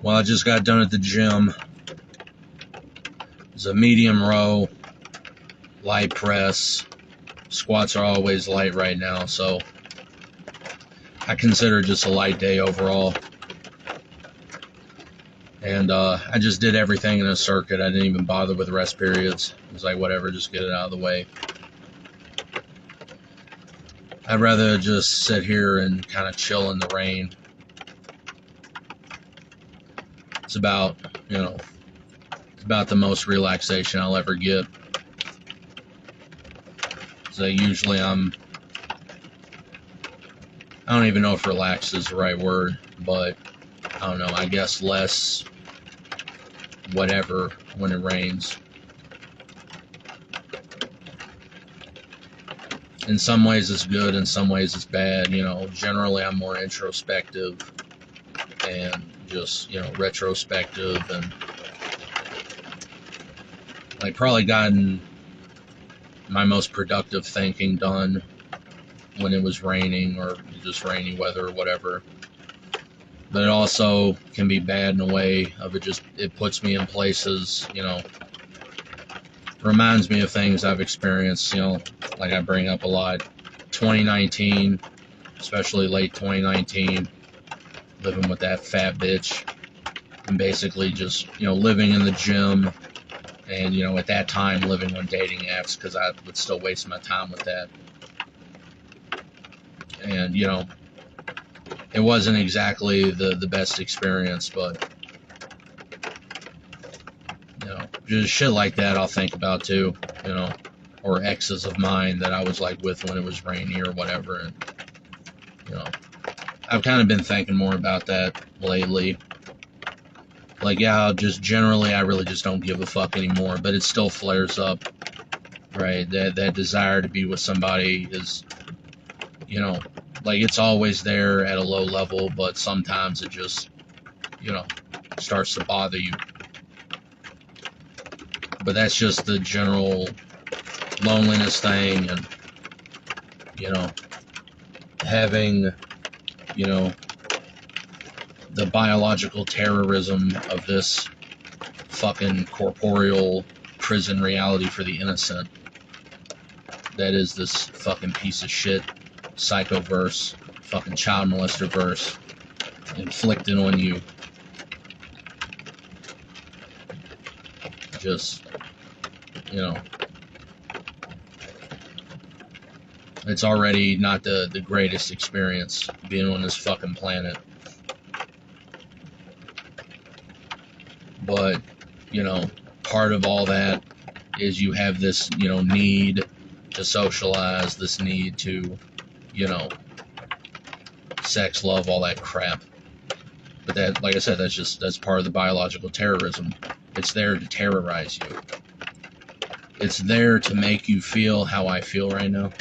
Well, I just got done at the gym. It's a medium row, light press. Squats are always light right now, so I consider it just a light day overall. And I just did everything in a circuit. I didn't even bother with rest periods. It was like, whatever, just get it out of the way. I'd rather just sit here and kind of chill in the rain. It's about, it's about the most relaxation I'll ever get. So usually I don't even know if relaxed is the right word, but I don't know, I guess less whatever when it rains. In some ways it's good, in some ways it's bad. Generally I'm more introspective and just, retrospective, and like probably gotten my most productive thinking done when it was raining or just rainy weather or whatever. But it also can be bad in a way of it puts me in places, reminds me of things I've experienced, like I bring up a lot. 2019, especially late 2019, living with that fat bitch and basically just, living in the gym and, at that time living on dating apps because I would still waste my time with that. And, it wasn't exactly the best experience, but, just shit like that I'll think about too, or exes of mine that I was like with when it was rainy or whatever. And, I've kind of been thinking more about that lately. Like, yeah, just generally, I really just don't give a fuck anymore, but it still flares up, right? That desire to be with somebody is, like it's always there at a low level, but sometimes it just, starts to bother you. But that's just the general loneliness thing, and, having, the biological terrorism of this fucking corporeal prison reality for the innocent. That is this fucking piece of shit psychoverse, fucking child molester verse inflicted on you. Just, it's already not the greatest experience being on this fucking planet. But, part of all that is you have this, need to socialize, this need to, sex, love, all that crap. But that, like I said, that's part of the biological terrorism. It's there to terrorize you. It's there to make you feel how I feel right now.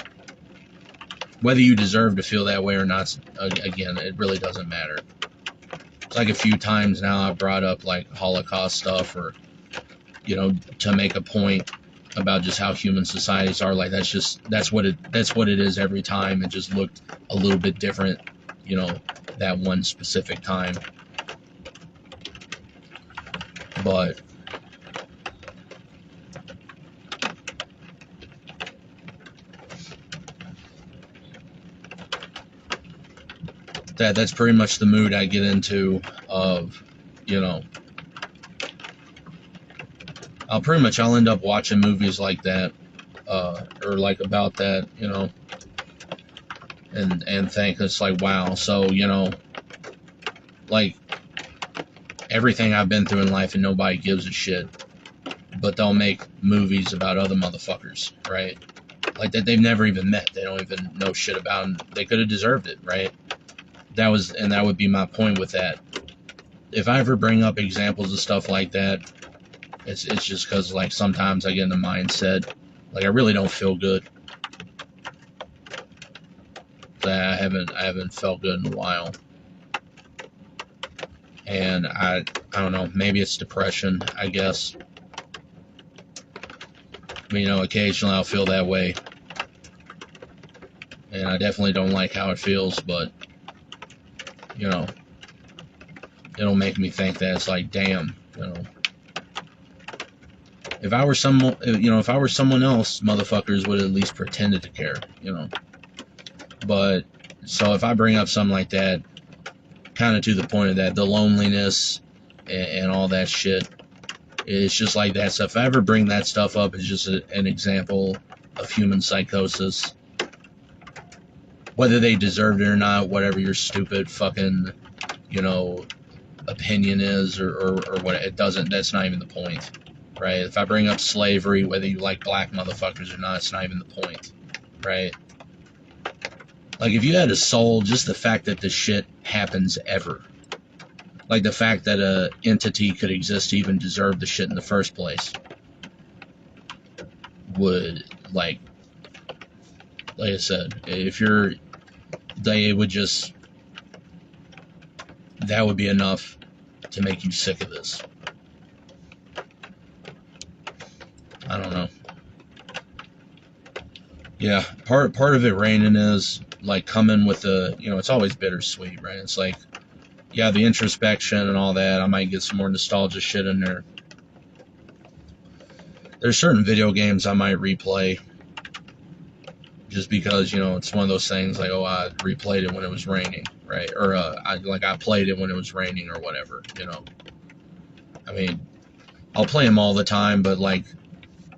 Whether you deserve to feel that way or not, again, it really doesn't matter. It's like a few times now I've brought up like Holocaust stuff, or, to make a point about just how human societies are. Like that's what it is every time. It just looked a little bit different, that one specific time. But that's pretty much the mood I get into of, I'll end up watching movies like that, or like about that, and think it's like, wow, so, like everything I've been through in life and nobody gives a shit, but they'll make movies about other motherfuckers, right? Like that they've never even met, they don't even know shit about, and they could have deserved it, right? That would be my point with that. If I ever bring up examples of stuff like that, it's just because, like, sometimes I get in the mindset, like, I really don't feel good. I haven't felt good in a while. And I don't know, maybe it's depression, I guess. But, occasionally I'll feel that way. And I definitely don't like how it feels, but, it'll make me think that it's like, damn, you know, if I were someone, you know, if I were someone else, motherfuckers would at least pretended to care, you know. But so if I bring up something like that, kind of to the point of that, the loneliness and all that shit, it's just like that stuff. If I ever bring that stuff up, it's just an example of human psychosis. Whether they deserved it or not, whatever your stupid fucking, you know, opinion is, or what, it doesn't, that's not even the point, right? If I bring up slavery, whether you like black motherfuckers or not, it's not even the point, right? Like, if you had a soul, just the fact that this shit happens ever, like the fact that a entity could exist to even deserve the shit in the first place, would, like I said, if you're, they would just, that would be enough to make you sick of this. I don't know. Yeah, part of it raining is like coming with the, you know, it's always bittersweet, right? It's like, yeah, the introspection and all that, I might get some more nostalgia shit in there. There's certain video games I might replay just because, you know, it's one of those things like, oh, I replayed it when it was raining, right? Or I played it when it was raining or whatever, you know. I mean, I'll play them all the time, but like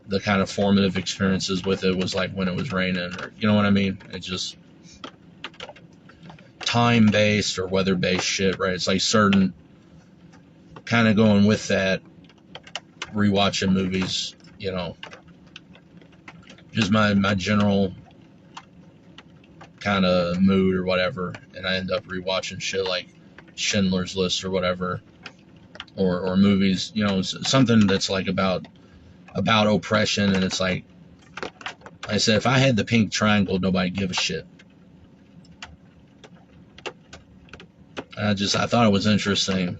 the kind of formative experiences with it was like when it was raining, or, you know what I mean? It's just time-based or weather-based shit, right? It's like certain, kind of going with that, rewatching movies, you know, just my general kind of mood or whatever, and I end up rewatching shit like Schindler's List or whatever, or movies, you know, something that's like about oppression, and it's like I said, if I had the pink triangle, nobody'd give a shit. I thought it was interesting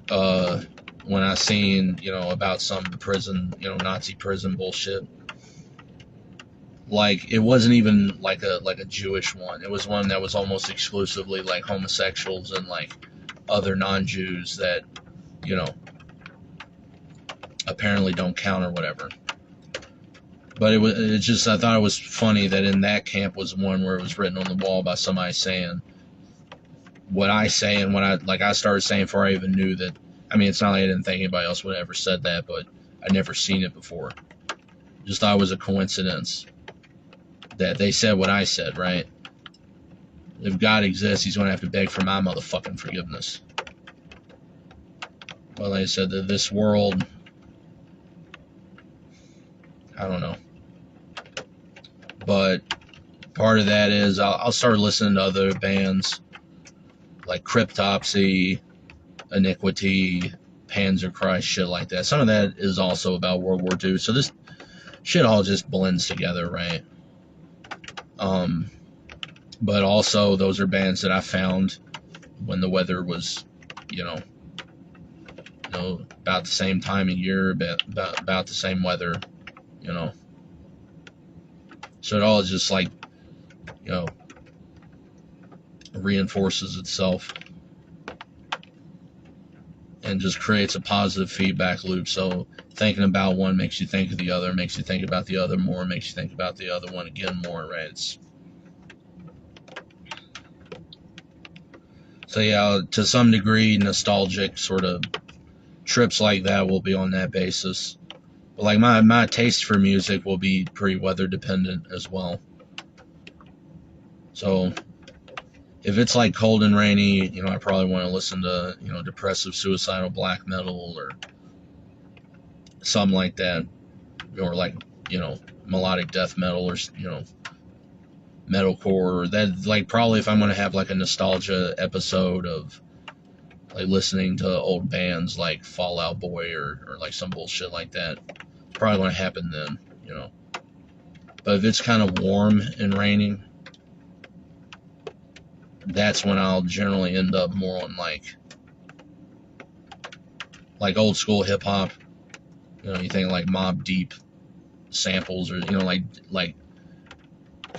when I seen, you know, about some prison, you know, Nazi prison bullshit. Like, it wasn't even like a Jewish one. It was one that was almost exclusively like homosexuals and like other non-Jews that, you know, apparently don't count or whatever. But it's just, I thought it was funny that in that camp was one where it was written on the wall by somebody saying what I say, and what I started saying before I even knew that. I mean, it's not like I didn't think anybody else would have ever said that, but I'd never seen it before. Just thought it was a coincidence that they said what I said, right? If God exists, he's going to have to beg for my motherfucking forgiveness. Well, like I said, this world, I don't know. But part of that is I'll start listening to other bands like Cryptopsy, Iniquity, Panzerchrist, shit like that. Some of that is also about World War II. So this shit all just blends together, right? But also those are bands that I found when the weather was, you know, about the same time of year, about the same weather, you know. So it all just like, you know, reinforces itself and just creates a positive feedback loop. So thinking about one makes you think of the other, makes you think about the other more, makes you think about the other one again more, right? So yeah, to some degree, nostalgic sort of trips like that will be on that basis. But like my taste for music will be pretty weather dependent as well. So if it's like cold and rainy, you know, I probably want to listen to, you know, depressive, suicidal black metal or something like that, or like, you know, melodic death metal, or, you know, metalcore, or that. Like, probably if I'm going to have like a nostalgia episode of like listening to old bands like Fall Out Boy or like some bullshit like that, it's probably going to happen then, you know. But if it's kind of warm and raining, that's when I'll generally end up more on like old school hip hop. You know, you think like Mobb Deep samples, or, you know, like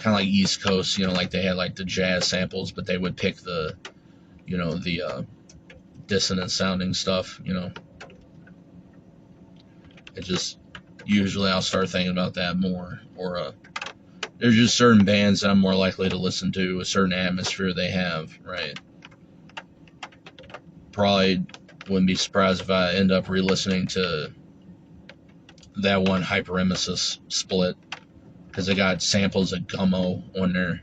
kind of like East Coast, you know, like they had like the jazz samples, but they would pick the, you know, the dissonant sounding stuff, you know. It just, usually I'll start thinking about that more. Or there's just certain bands that I'm more likely to listen to, a certain atmosphere they have, right? Probably wouldn't be surprised if I end up re-listening to that one Hyperemesis split, because they got samples of Gummo on there.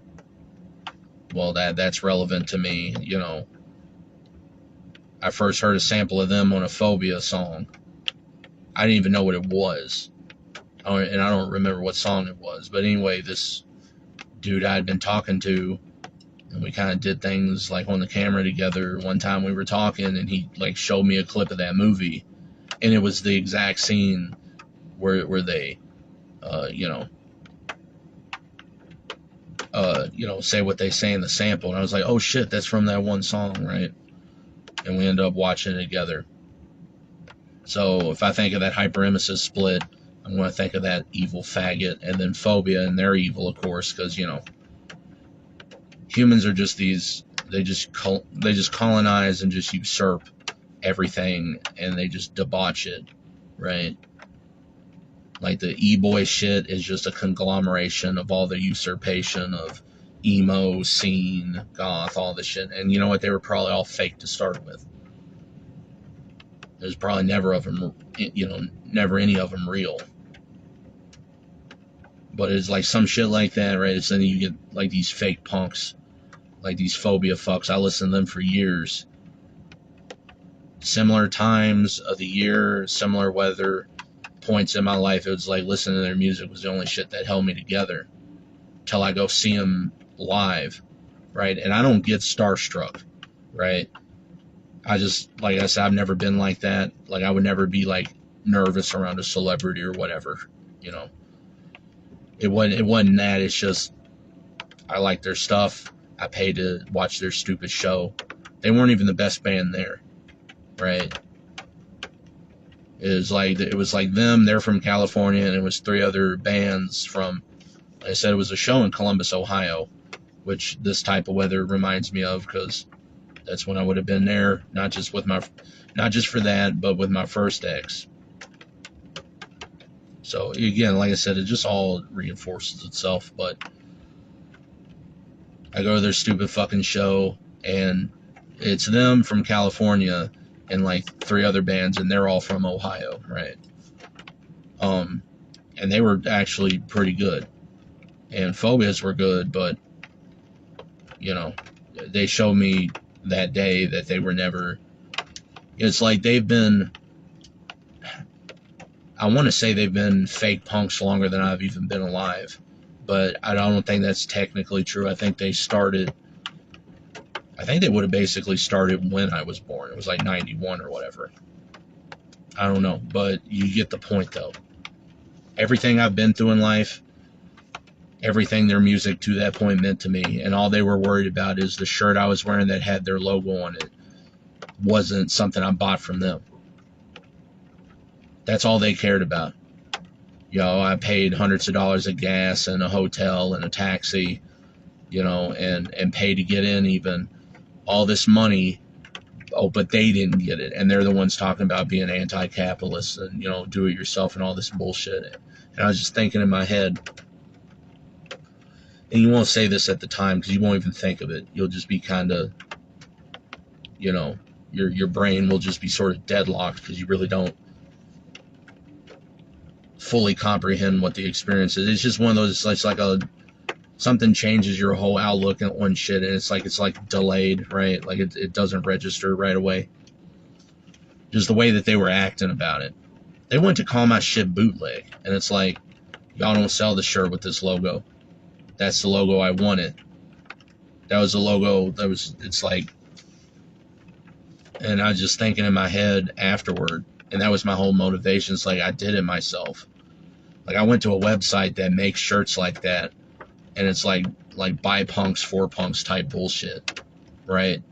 Well, that's relevant to me, you know. I first heard a sample of them on a Phobia song. I didn't even know what it was. And I don't remember what song it was. But anyway, this dude I'd been talking to, and we kind of did things like on the camera together. One time we were talking, and he like showed me a clip of that movie. And it was the exact scene where they, you know, say what they say in the sample. And I was like, oh shit, that's from that one song, right? And we ended up watching it together. So if I think of that Hyperemesis split, I'm going to think of that evil faggot, and then Phobia, and they're evil, of course, because, you know, humans are just these, they just colonize and just usurp everything, and they just debauch it, right? Like the e-boy shit is just a conglomeration of all the usurpation of emo, scene, goth, all this shit. And you know what? They were probably all fake to start with. There's probably never any of them real. But it's like some shit like that, right? So then you get like these fake punks, like these Phobia fucks. I listened to them for years. Similar times of the year, similar weather, points in my life. It was like listening to their music was the only shit that held me together till I go see them live, right? And I don't get starstruck, right? I just, like I said, I've never been like that. Like, I would never be like nervous around a celebrity or whatever, you know. It wasn't that. It's just I like their stuff. I paid to watch their stupid show. They weren't even the best band there, right? It was like them. They're from California, and it was 3 other bands from. Like I said, it was a show in Columbus, Ohio, which this type of weather reminds me of, because that's when I would have been there. Not just for that, but with my first ex. So again, like I said, it just all reinforces itself. But I go to their stupid fucking show, and it's them from California and like 3 other bands, and they're all from Ohio, right? And they were actually pretty good, and Phobias were good, but you know, they showed me that day that they were never. It's like they've been. I want to say they've been fake punks longer than I've even been alive, but I don't think that's technically true. I think they would have basically started when I was born. It was like 91 or whatever. I don't know, but you get the point though. Everything I've been through in life, everything their music to that point meant to me, and all they were worried about is the shirt I was wearing that had their logo on it wasn't something I bought from them. That's all they cared about. You know, I paid hundreds of dollars of gas and a hotel and a taxi, you know, and paid to get in even. All this money, but they didn't get it. And they're the ones talking about being anti-capitalist and, you know, do it yourself and all this bullshit. And I was just thinking in my head, and you won't say this at the time because you won't even think of it. You'll just be kind of, you know, your brain will just be sort of deadlocked because you really don't fully comprehend what the experience is. It's just one of those, it's like something changes your whole outlook on shit, and it's like delayed, right? Like it doesn't register right away. Just the way that they were acting about it. They went to call my shit bootleg, and it's like, y'all don't sell the shirt with this logo. That's the logo I wanted. That was the logo it's like, and I was just thinking in my head afterward, and that was my whole motivation. It's like, I did it myself. Like, I went to a website that makes shirts like that, and it's like buy punks for punks type bullshit, right?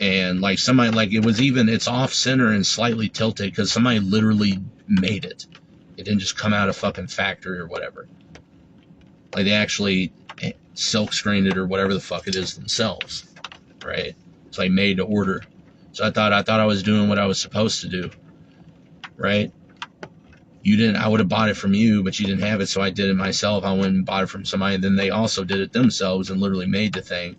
And like somebody, like it's off center and slightly tilted because somebody literally made it. It didn't just come out of fucking factory or whatever. Like they actually silk screened it or whatever the fuck it is themselves, right? It's like made to order. So I thought I was doing what I was supposed to do, right? You didn't. I would have bought it from you, but you didn't have it, so I did it myself. I went and bought it from somebody, and then they also did it themselves and literally made the thing.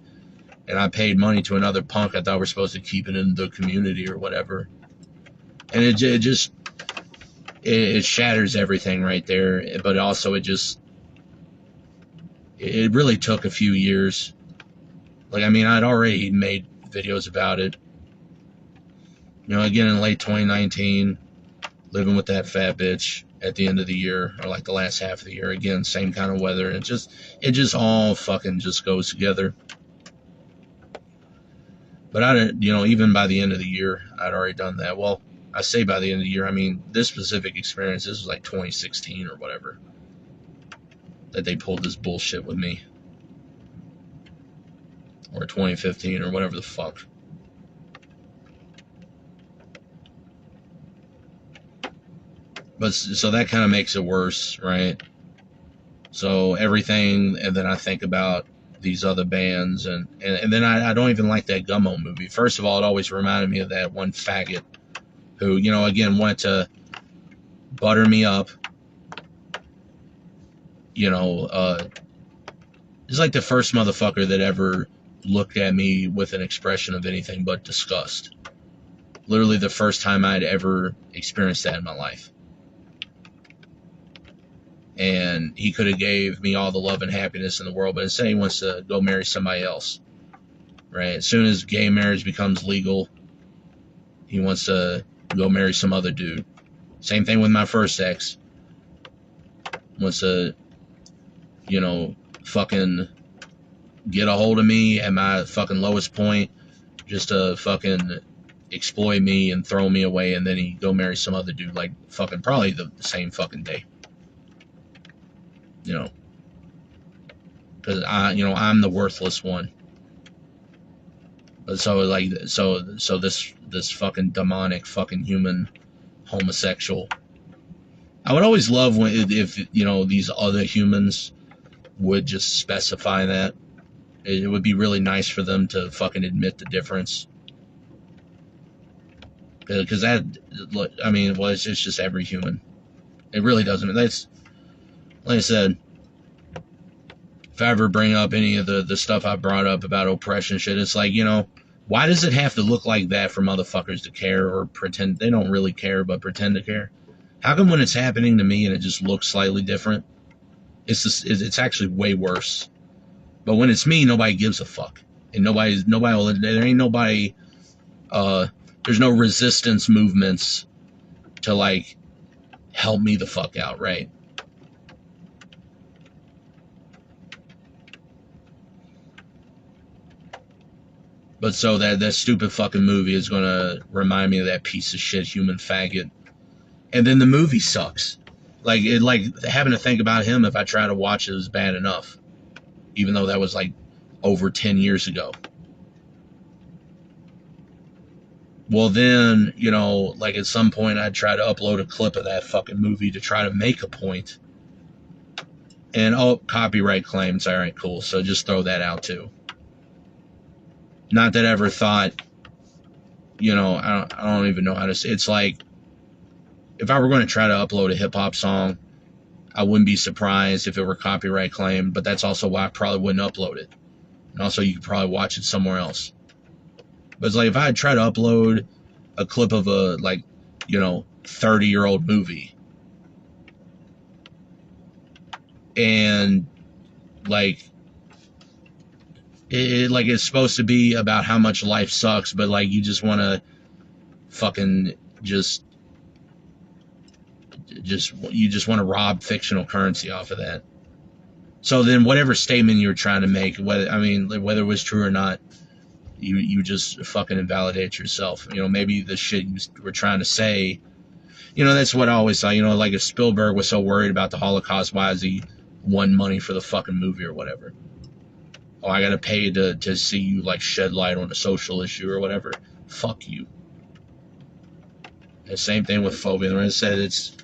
And I paid money to another punk. I thought we're supposed to keep it in the community or whatever. And it just it shatters everything right there. But also it really took a few years. Like, I mean, I'd already made videos about it. You know, again in late 2019. Living with that fat bitch at the end of the year, or like the last half of the year. Again, same kind of weather. It just all fucking just goes together. But I didn't, you know, even by the end of the year, I'd already done that. Well, I say by the end of the year, I mean this specific experience. This was like 2016 or whatever that they pulled this bullshit with me, or 2015 or whatever the fuck. But so that kind of makes it worse, right? So everything, and then I think about these other bands, and then I don't even like that Gummo movie. First of all, it always reminded me of that one faggot who, you know, again, wanted to butter me up. You know, he's like the first motherfucker that ever looked at me with an expression of anything but disgust. Literally the first time I'd ever experienced that in my life. And he could have gave me all the love and happiness in the world, but instead he wants to go marry somebody else, right? As soon as gay marriage becomes legal, he wants to go marry some other dude. Same thing with my first ex. Wants to, you know, fucking get a hold of me at my fucking lowest point, just to fucking exploit me and throw me away, and then he go marry some other dude, like fucking probably the same fucking day. You know, because I'm the worthless one. But so like, so this fucking demonic fucking human homosexual. I would always love if you know, these other humans would just specify that. It would be really nice for them to fucking admit the difference. Because that, I mean, well, it's just every human. It really doesn't. That's, like I said, if I ever bring up any of the stuff I brought up about oppression shit, it's like, you know, why does it have to look like that for motherfuckers to care or pretend they don't really care but pretend to care? How come when it's happening to me and it just looks slightly different, it's actually way worse? But when it's me, nobody gives a fuck, and there ain't nobody. There's no resistance movements to like help me the fuck out, right? But so that stupid fucking movie is gonna remind me of that piece of shit human faggot, and then the movie sucks. Like having to think about him if I try to watch it is bad enough, even though that was like over 10 years ago. Well, then, you know, like at some point I'd try to upload a clip of that fucking movie to try to make a point. And, oh, copyright claims. All right, cool. So just throw that out too. Not that I ever thought, you know, I don't even know how to say. It's like, if I were going to try to upload a hip hop song, I wouldn't be surprised if it were copyright claimed, but that's also why I probably wouldn't upload it. And also you could probably watch it somewhere else. But it's like, if I had tried to upload a clip of a, like, you know, 30-year-old movie, and like it's supposed to be about how much life sucks, but like you just want to fucking just want to rob fictional currency off of that. So then whatever statement you were trying to make, whether it was true or not, you just fucking invalidate yourself. You know, maybe the shit you were trying to say, you know, that's what I always thought. You know, like if Spielberg was so worried about the Holocaust, why is he won money for the fucking movie or whatever? Oh, I gotta pay to see you like shed light on a social issue or whatever. Fuck you. The same thing with phobia. When I said it's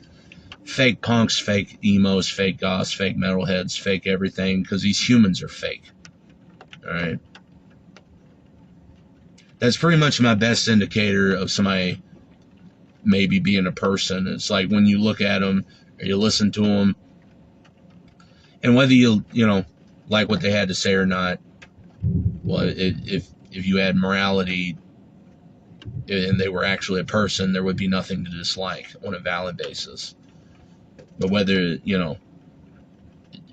fake punks, fake emos, fake goths, fake metalheads, fake everything, because these humans are fake. All right. That's pretty much my best indicator of somebody maybe being a person. It's like when you look at them or you listen to them, and whether you like what they had to say or not, well, if you had morality and they were actually a person, there would be nothing to dislike on a valid basis. But whether,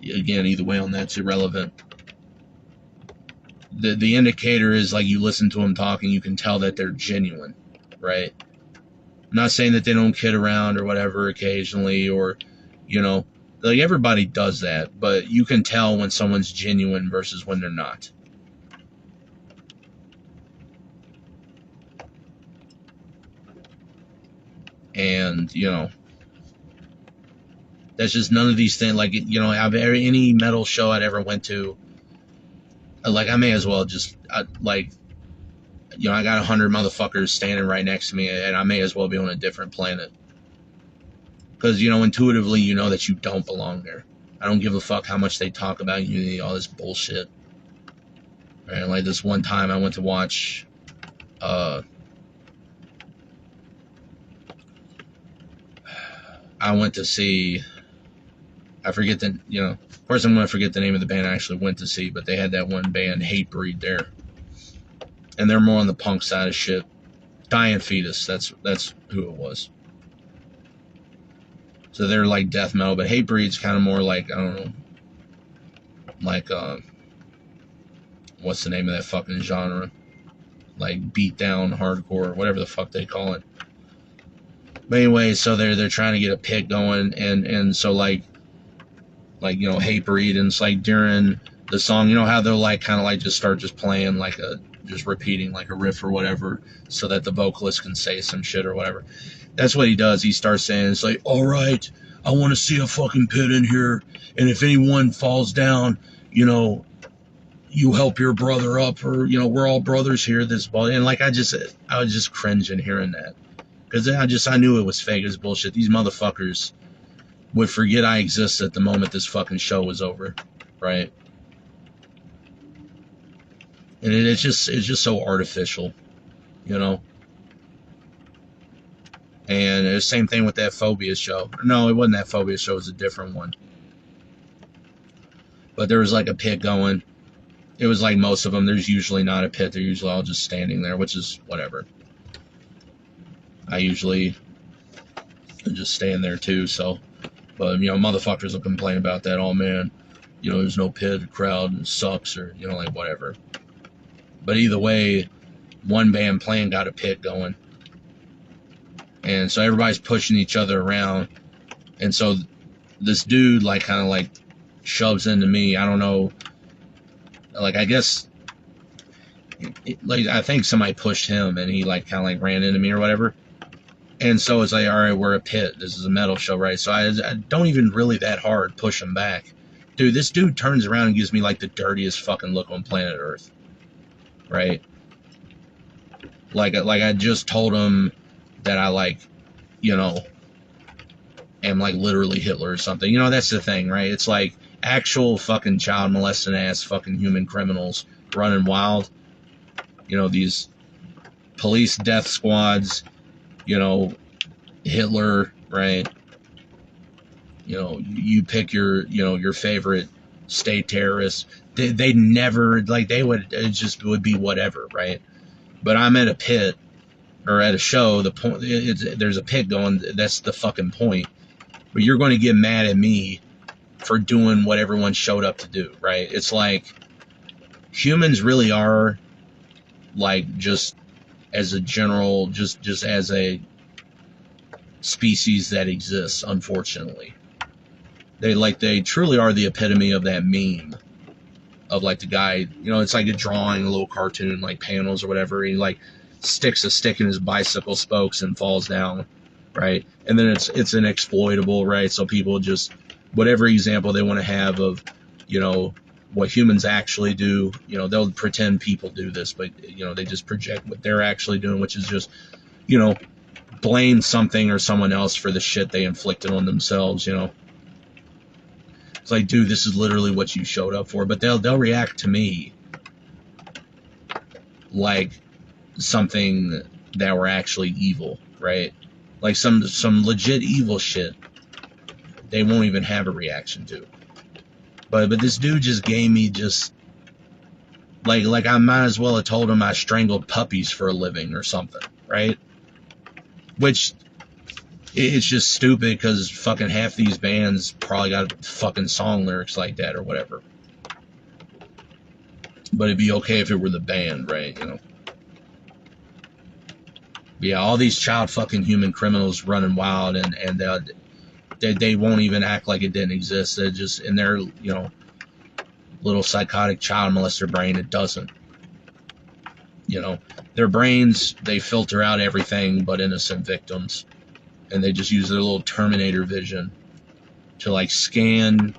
again, either way on that's irrelevant. The indicator is like you listen to them talking, you can tell that they're genuine, right? I'm not saying that they don't kid around or whatever occasionally, or, like everybody does that, but you can tell when someone's genuine versus when they're not. And, that's just none of these things. Like, any metal show I'd ever went to, like, I may as well just, I got 100 motherfuckers standing right next to me, and I may as well be on a different planet. Because, intuitively, you know that you don't belong there. I don't give a fuck how much they talk about unity, all this bullshit. Right? Like, this one time I went to watch, I went to see, I forget the, of course I'm going to forget the name of the band I actually went to see, but they had that one band, Hatebreed, there. And they're more on the punk side of shit. Dying Fetus, that's who it was. So they're like death metal, but Hatebreed's kind of more like, I don't know, like, what's the name of that fucking genre? Like beat down hardcore, whatever the fuck they call it. But anyway, so they're trying to get a pit going, and so like Hatebreed, and it's like during the song, how they'll like kind of like just start just playing like just repeating like a riff or whatever, so that the vocalist can say some shit or whatever. That's what he does. He starts saying, it's like, all right, I want to see a fucking pit in here, and if anyone falls down, you help your brother up, or we're all brothers here. This ball, and like I was just cringing hearing that. Because I knew it was fake. It was bullshit. These motherfuckers would forget I existed the moment this fucking show was over, right? And it's just so artificial, And the same thing with that Phobia show. No, it wasn't that Phobia show. It was a different one. But there was like a pit going. It was like most of them. There's usually not a pit. They're usually all just standing there, which is whatever. I usually just stand there too, so, but, motherfuckers will complain about that, oh man, there's no pit, the crowd sucks, or, like, whatever. But either way, one band playing got a pit going. And so everybody's pushing each other around, and so this dude, like, kind of, like, shoves into me, I don't know, like, I guess, like, I think somebody pushed him, and he, like, kind of, like, ran into me or whatever. And so it's like, all right, we're a pit. This is a metal show, right? So I don't even really that hard push him back. Dude, this dude turns around and gives me like the dirtiest fucking look on planet Earth. Right? Like I just told him that I am like literally Hitler or something. That's the thing, right? It's like actual fucking child molesting ass fucking human criminals running wild. These police death squads, Hitler, right? You pick your favorite state terrorist. They never, like, it just would be whatever, right? But I'm at a pit, or at a show, there's a pit going, that's the fucking point. But you're going to get mad at me for doing what everyone showed up to do, right? It's like, humans really are, like, just as a general, just as a species that exists, unfortunately. They truly are the epitome of that meme of like the guy, it's like a drawing, a little cartoon, like panels or whatever. He like sticks a stick in his bicycle spokes and falls down, right? And then it's an exploitable, right? So people just, whatever example they want to have of, what humans actually do, they'll pretend people do this, but, they just project what they're actually doing, which is just, blame something or someone else for the shit they inflicted on themselves, you know. It's like, dude, this is literally what you showed up for. But they'll react to me like something that were actually evil, right? Like some legit evil shit they won't even have a reaction to. But this dude just gave me just like I might as well have told him I strangled puppies for a living or something, right? Which it's just stupid because fucking half these bands probably got fucking song lyrics like that or whatever. But it'd be okay if it were the band, right? You know. But yeah, all these child fucking human criminals running wild, and they won't even act like it didn't exist. They're just in their, you know, little psychotic child molester brain. It doesn't. You know, their brains, they filter out everything but innocent victims, and they just use their little Terminator vision to like scan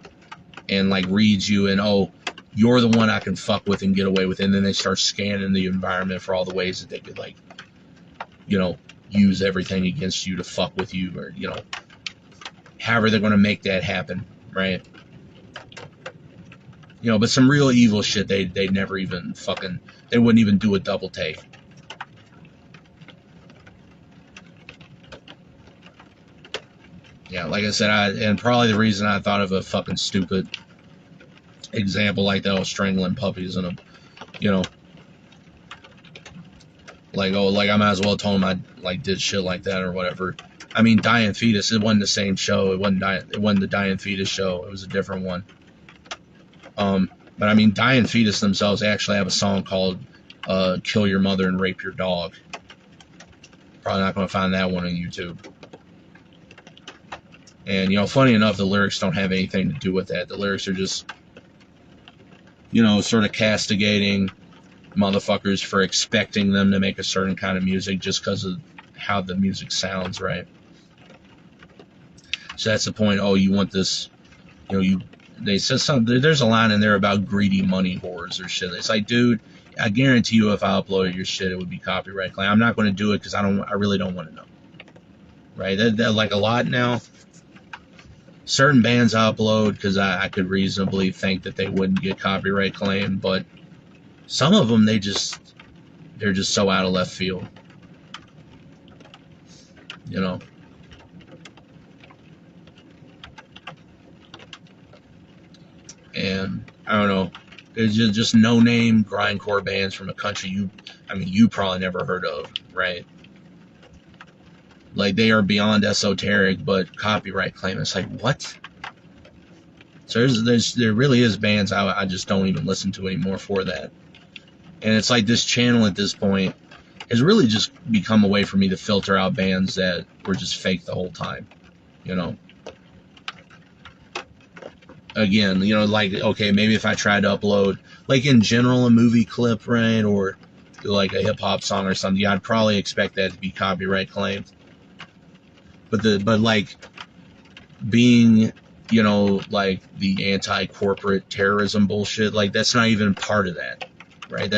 and like read you, and oh, you're the one I can fuck with and get away with. And then they start scanning the environment for all the ways that they could, like, you know, use everything against you to fuck with you, or, you know, however they're going to make that happen, right? You know, but some real evil shit, they'd never even fucking, they wouldn't even do a double take. Yeah, like I said, and probably the reason I thought of a fucking stupid example like that was strangling puppies in them, you know. Like, oh, like I might as well have told him I like did shit like that or whatever. I mean, Dying Fetus, it wasn't the same show. It wasn't the Dying Fetus show. It was a different one. But I mean, Dying Fetus themselves actually have a song called "Kill Your Mother and Rape Your Dog." Probably not going to find that one on YouTube. And, you know, funny enough, the lyrics don't have anything to do with that. The lyrics are just, you know, sort of castigating motherfuckers for expecting them to make a certain kind of music just because of how the music sounds, right? So that's the point. Oh, you want this, you know, they said something, there's a line in there about greedy money whores or shit. It's like, dude, I guarantee you if I uploaded your shit, it would be copyright claim. I'm not going to do it because I really don't want to know. Right? That like a lot now. Certain bands I upload because I could reasonably think that they wouldn't get copyright claim, but some of them, they're just so out of left field. You know? And I don't know. It's just no-name grindcore bands from a country you probably never heard of, right? Like, they are beyond esoteric, but copyright claim. It's like, what? So there really is bands I just don't even listen to anymore for that. And it's like this channel at this point has really just become a way for me to filter out bands that were just fake the whole time, you know? Again, you know, like, okay, maybe if I tried to upload, like, in general, a movie clip, right, or like a hip-hop song or something, yeah, I'd probably expect that to be copyright claimed. But like, being, you know, like, the anti-corporate terrorism bullshit, like, that's not even part of that, right?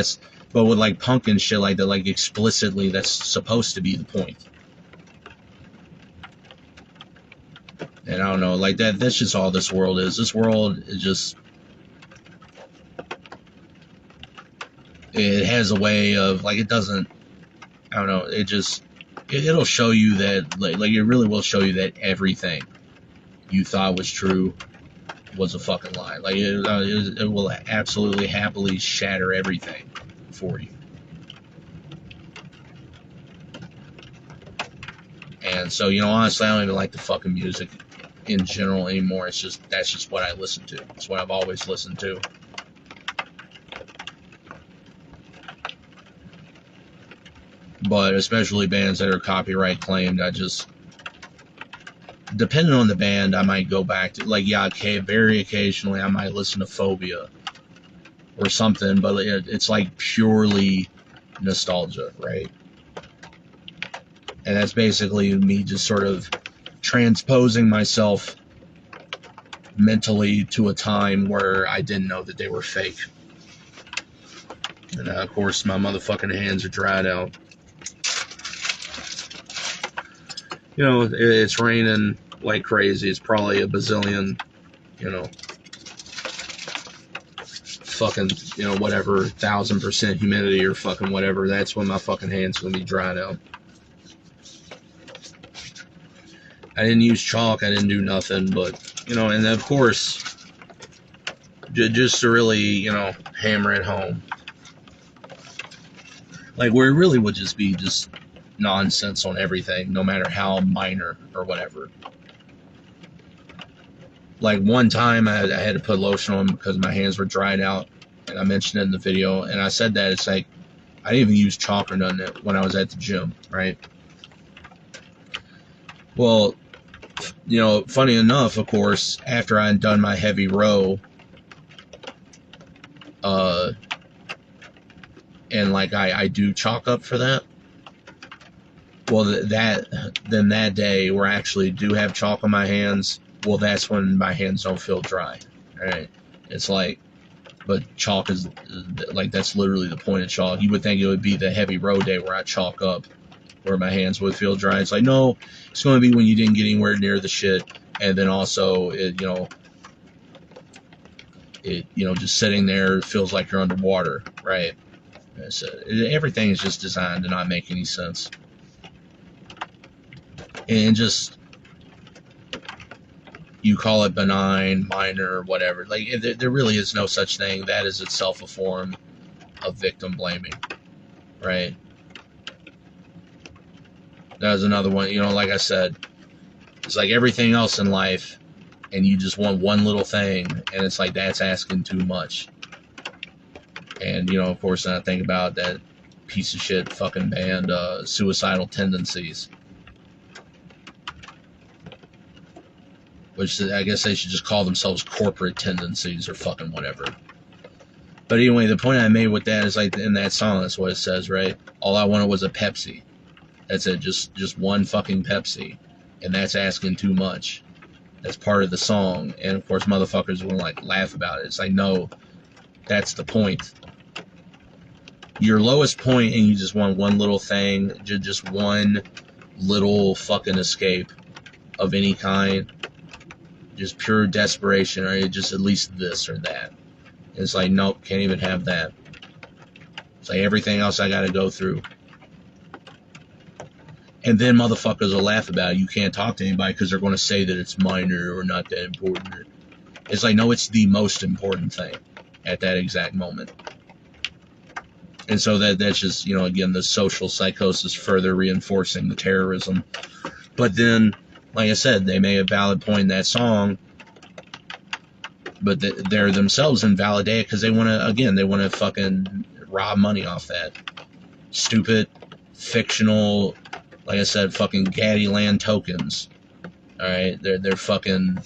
But with, like, punk and shit like that, like, explicitly, that's supposed to be the point. And I don't know, like, that's just all this world is. This world is just, it has a way of, like, it doesn't, I don't know, it'll show you that, like, it really will show you that everything you thought was true was a fucking lie. Like, it will absolutely happily shatter everything for you. And so, you know, honestly, I don't even like the fucking music in general anymore. It's just, that's just what I listen to. It's what I've always listened to. But especially bands that are copyright claimed, I just, depending on the band, I might go back to, like, yeah, okay, very occasionally I might listen to Phobia or something, but it's like purely nostalgia, right? And that's basically me just sort of transposing myself mentally to a time where I didn't know that they were fake. And of course, my motherfucking hands are dried out. You know, it's raining like crazy. It's probably a bazillion, you know, fucking, you know, whatever, 1,000% humidity or fucking whatever. That's when my fucking hand's gonna be dried out. I didn't use chalk. I didn't do nothing, but, you know, and of course, just to really, you know, hammer it home. Like, where it really would just be just nonsense on everything, no matter how minor or whatever. Like, one time I had to put lotion on because my hands were dried out, and I mentioned it in the video, and I said that it's like, I didn't even use chalk or nothing when I was at the gym, right? Well, you know, funny enough, of course, after I had done my heavy row, and like I do chalk up for that. Well, then that day where I actually do have chalk on my hands, well, that's when my hands don't feel dry, right? It's like, but chalk is like, that's literally the point of chalk. You would think it would be the heavy road day where I chalk up, where my hands would feel dry. It's like, no, it's going to be when you didn't get anywhere near the shit, and then also it, you know, just sitting there feels like you're underwater, right? So everything is just designed to not make any sense. And just, you call it benign, minor, whatever. Like, there really is no such thing. That is itself a form of victim blaming, right? That was another one, you know, like I said, it's like everything else in life, and you just want one little thing, and it's like, that's asking too much. And, you know, of course, then I think about that piece of shit fucking band, Suicidal Tendencies. Which I guess they should just call themselves Corporate Tendencies or fucking whatever. But anyway, the point I made with that is, like, in that song, that's what it says, right? All I wanted was a Pepsi. That's it, just one fucking Pepsi. And that's asking too much. That's part of the song. And of course, motherfuckers will, like, laugh about it. It's like, no, that's the point. Your lowest point, and you just want one little thing, just one little fucking escape of any kind. Just pure desperation, or just at least this or that. And it's like, nope, can't even have that. It's like everything else I gotta go through. And then motherfuckers will laugh about it. You can't talk to anybody because they're going to say that it's minor or not that important. It's like, no, it's the most important thing at that exact moment. And so that's just, you know, again, the social psychosis further reinforcing the terrorism. But then, like I said, they may have valid point in that song, but they're themselves invalidated because they want to, again, they want to fucking rob money off that. Stupid, fictional, like I said, fucking gaddy land tokens. Alright? They're fucking,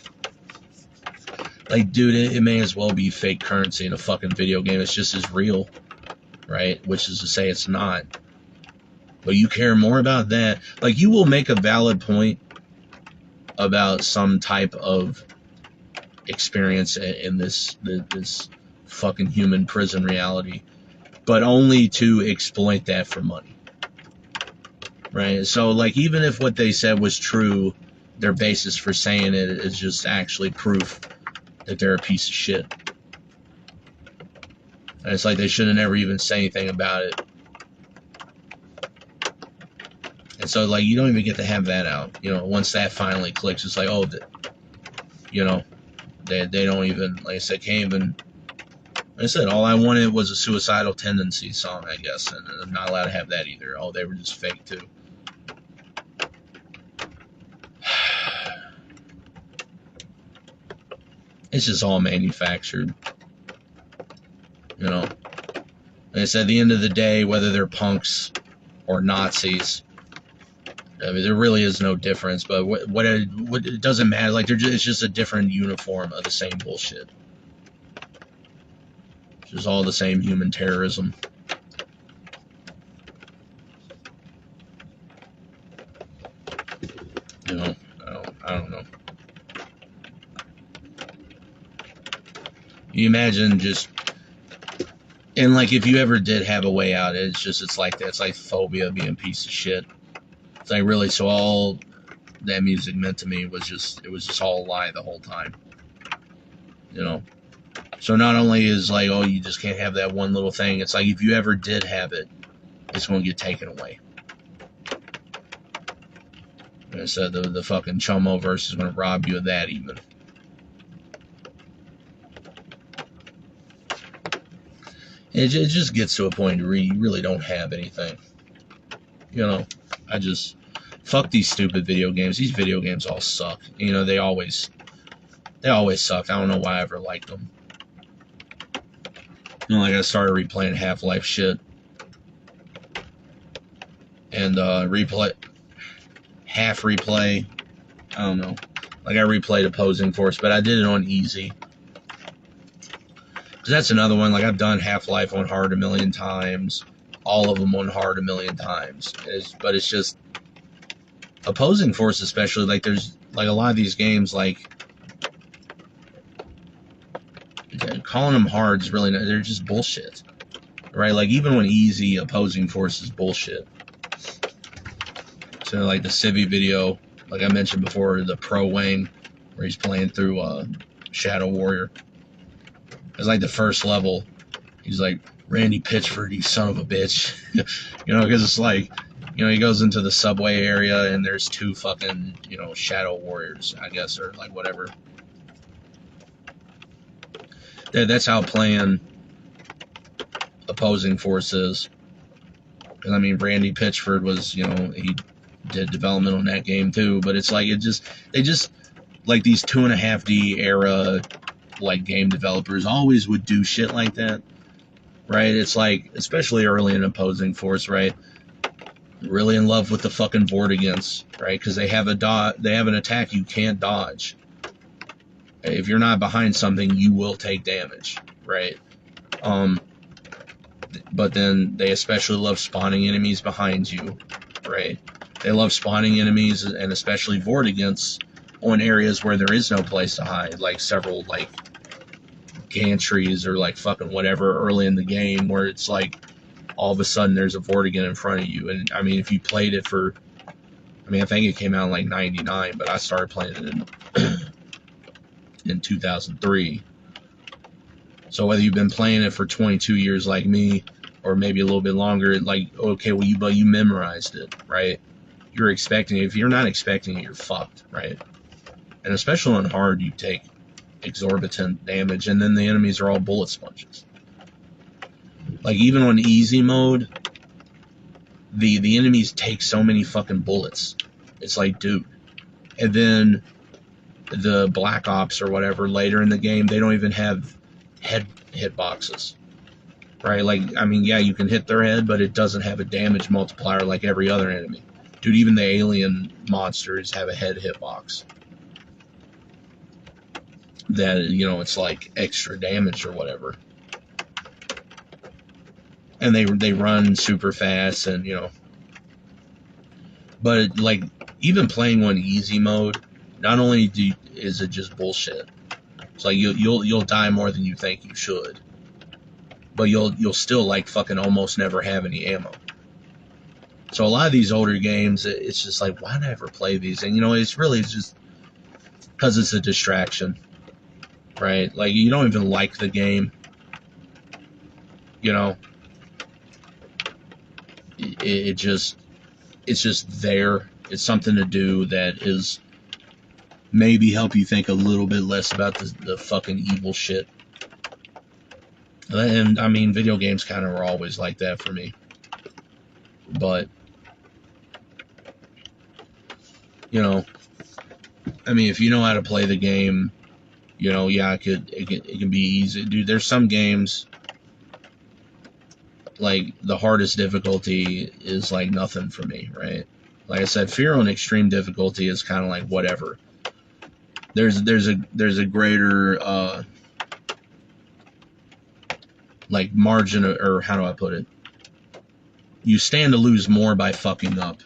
like, dude, it may as well be fake currency in a fucking video game. It's just as real. Right? Which is to say it's not. But you care more about that. Like, you will make a valid point about some type of experience in this fucking human prison reality, but only to exploit that for money. Right? So, like, even if what they said was true, their basis for saying it is just actually proof that they're a piece of shit. And it's like they should have never even said anything about it. And so, like, you don't even get to have that out. You know, once that finally clicks, it's like, oh, you know, they don't even, like I said, can't even. Like I said, all I wanted was a Suicidal Tendency song, I guess, and I'm not allowed to have that either. Oh, they were just fake too. It's just all manufactured. You know, like I said, at the end of the day, whether they're punks or Nazis, I mean, there really is no difference. But what it doesn't matter. Like, it's just a different uniform of the same bullshit. It's just all the same human terrorism. You know, I don't know. You imagine just. And, like, if you ever did have a way out, it's like that. It's like phobia being a piece of shit. It's like, really, so all that music meant to me was just, it was just all a lie the whole time. You know? So not only is like, oh, you just can't have that one little thing, it's like if you ever did have it, it's going to get taken away. Like I said, the fucking Chomo verse is going to rob you of that even. It just gets to a point where you really don't have anything. You know, I just, fuck these stupid video games. These video games all suck. You know, they always suck. I don't know why I ever liked them. You know, like I started replaying Half-Life shit. And half replay. I don't know. Like I replayed Opposing Force, but I did it on easy. Because that's another one. Like I've done Half-Life on hard a million times. All of them on hard a million times. But it's just Opposing Force, especially. Like there's like a lot of these games, like calling them hard is really not, they're just bullshit, right? Like even when easy, Opposing Force is bullshit. So like the Civi video, like I mentioned before, the Pro Wang, where he's playing through Shadow Warrior. It's like the first level, he's like, Randy Pitchford, you son of a bitch. You know, because it's like, you know, he goes into the subway area and there's two fucking, you know, Shadow Warriors, I guess, or like whatever. That's how playing Opposing Force is. And I mean, Randy Pitchford was, you know, he did development on that game too, but it's like, they just, like these 2.5D era, like game developers always would do shit like that, right? It's like, especially early in Opposing Force, right? Really in love with the fucking Vortigaunts, right? Because they have an attack you can't dodge. If you're not behind something, you will take damage, right? But then they especially love spawning enemies behind you, right? They love spawning enemies, and especially Vortigaunts, on areas where there is no place to hide, like several, like, gantries or, like, fucking whatever early in the game, where it's like, all of a sudden there's a Vortigaunt in front of you. And, I mean, if you played it for, I mean, I think it came out in, like, 99, but I started playing it in 2003. So whether you've been playing it for 22 years like me, or maybe a little bit longer, like, okay, well, you memorized it, right? You're expecting it. If you're not expecting it, you're fucked, right? And especially on hard, you take exorbitant damage, and then the enemies are all bullet sponges. Like, even on easy mode, the enemies take so many fucking bullets. It's like, dude. And then the Black Ops or whatever later in the game, they don't even have hitboxes, right? Like, I mean, yeah, you can hit their head, but it doesn't have a damage multiplier like every other enemy. Dude, even the alien monsters have a head hitbox that, you know, it's like extra damage or whatever. And they run super fast, and, you know, but like, even playing on easy mode, not only is it just bullshit. It's like you'll die more than you think you should, but you'll still, like, fucking almost never have any ammo. So a lot of these older games, it's just like, why did I ever play these? And, you know, it's really just because it's a distraction, right? Like, you don't even like the game, you know. It's just there. It's something to do that is maybe help you think a little bit less about the fucking evil shit. And, I mean, video games kind of were always like that for me. But, you know, I mean, if you know how to play the game, you know, yeah, it can be easy. Dude, there's some games, like, the hardest difficulty is, like, nothing for me, right? Like I said, Fear on extreme difficulty is kind of like whatever. There's a greater, like, margin, or how do I put it? You stand to lose more by fucking up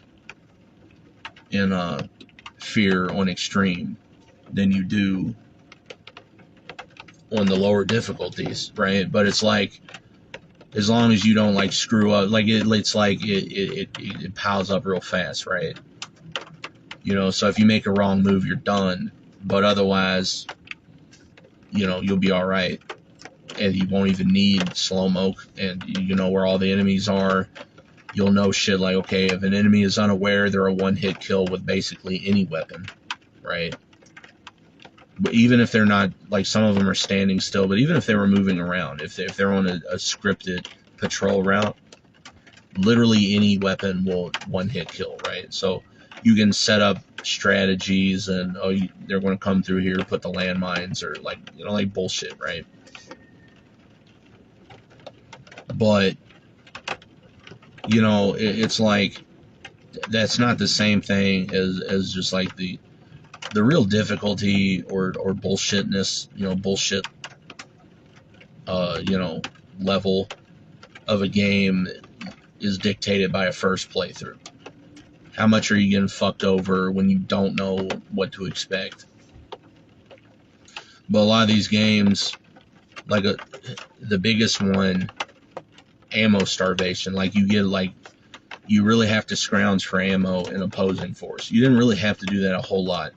in Fear on extreme than you do on the lower difficulties, right? But it's like, as long as you don't, like, screw up, like, it's like it piles up real fast, right? You know, so if you make a wrong move, you're done. But otherwise, you know, you'll be all right. And you won't even need slow-mo, and you know where all the enemies are. You'll know shit like, okay, if an enemy is unaware, they're a one-hit kill with basically any weapon, right? But even if they're not, like, some of them are standing still, but even if they were moving around, if they're on a scripted patrol route, literally any weapon will one-hit kill, right? So you can set up strategies, and they're going to come through here, put the landmines, or like, you know, like bullshit, right? But you know, it's like that's not the same thing as just like the real difficulty or bullshitness, you know, bullshit, you know, level of a game is dictated by a first playthrough. How much are you getting fucked over when you don't know what to expect? But a lot of these games, like the biggest one, ammo starvation. Like you get like, you really have to scrounge for ammo in opposing force. You didn't really have to do that a whole lot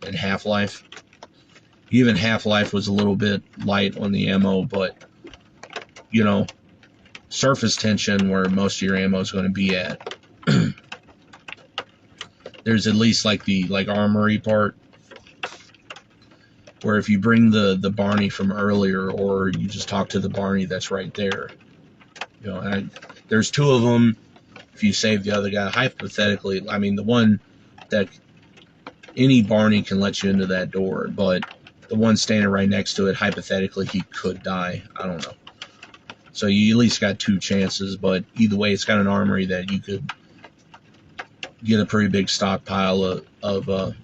in Half-Life. Even Half-Life was a little bit light on the ammo, but you know, surface tension where most of your ammo is going to be at. There's at least like the armory part, where if you bring the Barney from earlier, or you just talk to the Barney that's right there, you know, and there's two of them. If you save the other guy, hypothetically, I mean, the one that any Barney can let you into that door, but the one standing right next to it, hypothetically, he could die. I don't know. So you at least got two chances, but either way, it's got an armory that you could get a pretty big stockpile of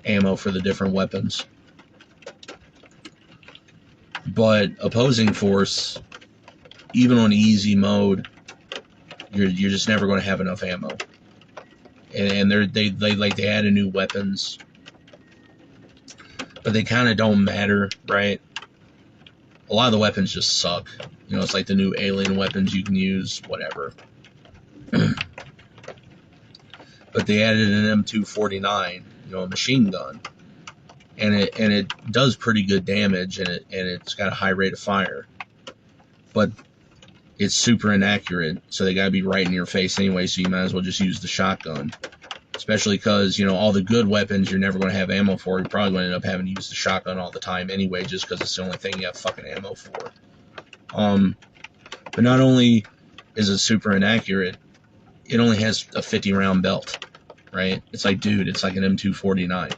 ammo for the different weapons. But opposing force, even on easy mode, you're just never going to have enough ammo. And they added new weapons, but they kind of don't matter, right? A lot of the weapons just suck. You know, it's like the new alien weapons you can use, whatever. But they added an M249, you know, a machine gun, and it does pretty good damage, and it's got a high rate of fire, but it's super inaccurate, so they gotta be right in your face anyway, so you might as well just use the shotgun. Especially because, you know, all the good weapons you're never going to have ammo for. You're probably going to end up having to use the shotgun all the time anyway, just because it's the only thing you have fucking ammo for. But not only is it super inaccurate, it only has a 50-round belt, right? It's like, dude, it's like an M249.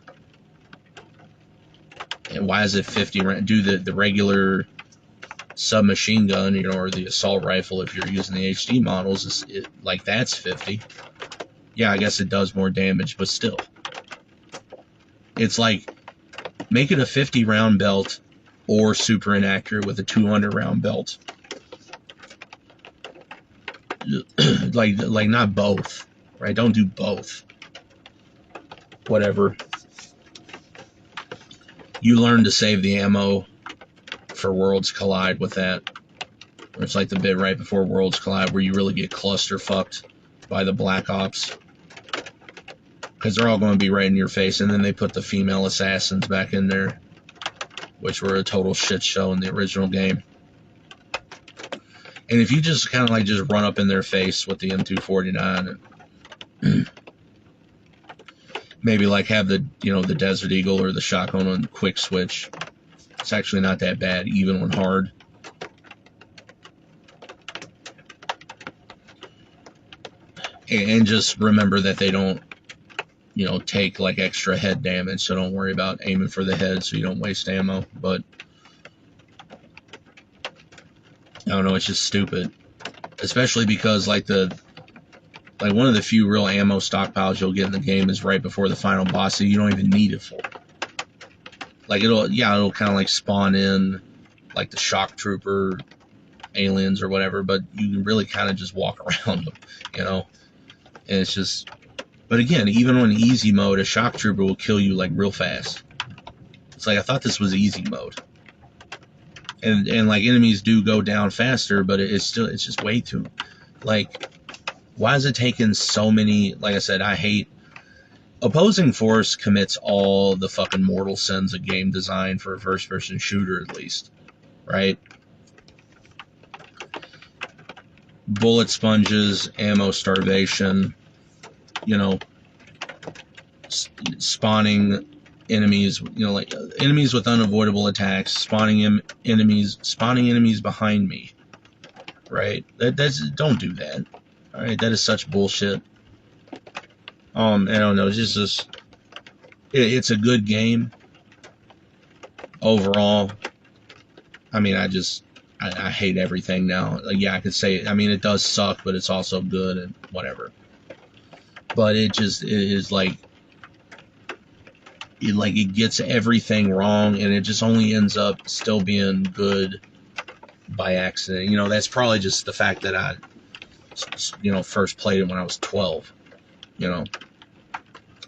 And why is it 50 round? Do the regular submachine gun, you know, or the assault rifle, if you're using the HD models, like that's 50. Yeah, I guess it does more damage, but still. It's like, make it a 50-round belt or super inaccurate with a 200-round belt. like not both, right? Don't do both. Whatever. You learn to save the ammo for Worlds Collide with that. It's like the bit right before Worlds Collide where you really get cluster fucked by the Black Ops, because they're all going to be right in your face. And then they put the female assassins back in there, which were a total shit show in the original game. And if you just kind of like just run up in their face with the M249 and maybe like have the, you know, the Desert Eagle or the shotgun on quick switch, it's actually not that bad, even when hard. And just remember that they don't, you know, take like extra head damage, so don't worry about aiming for the head so you don't waste ammo. But I don't know, it's just stupid, especially because like one of the few real ammo stockpiles you'll get in the game is right before the final boss, so you don't even need it for. Like it'll kind of like spawn in like the shock trooper aliens or whatever, but you can really kind of just walk around them, you know. And it's just, but again, even on easy mode, a shock trooper will kill you like real fast. It's like, I thought this was easy mode. And like enemies do go down faster, but it's just way too, like, why is it taking so many, like I said, I hate opposing force commits all the fucking mortal sins of game design for a first-person shooter, at least, right? Bullet sponges, ammo starvation, you know, spawning enemies, you know, like enemies with unavoidable attacks, spawning enemies behind me, right? Don't do that. All right, that is such bullshit. I don't know. It's just it's a good game overall. I mean, I hate everything now. Like, yeah, I could say, I mean, it does suck, but it's also good and whatever. But it is like, it gets everything wrong, and it just only ends up still being good by accident. You know, that's probably just the fact that I, you know, first played it when I was 12. You know,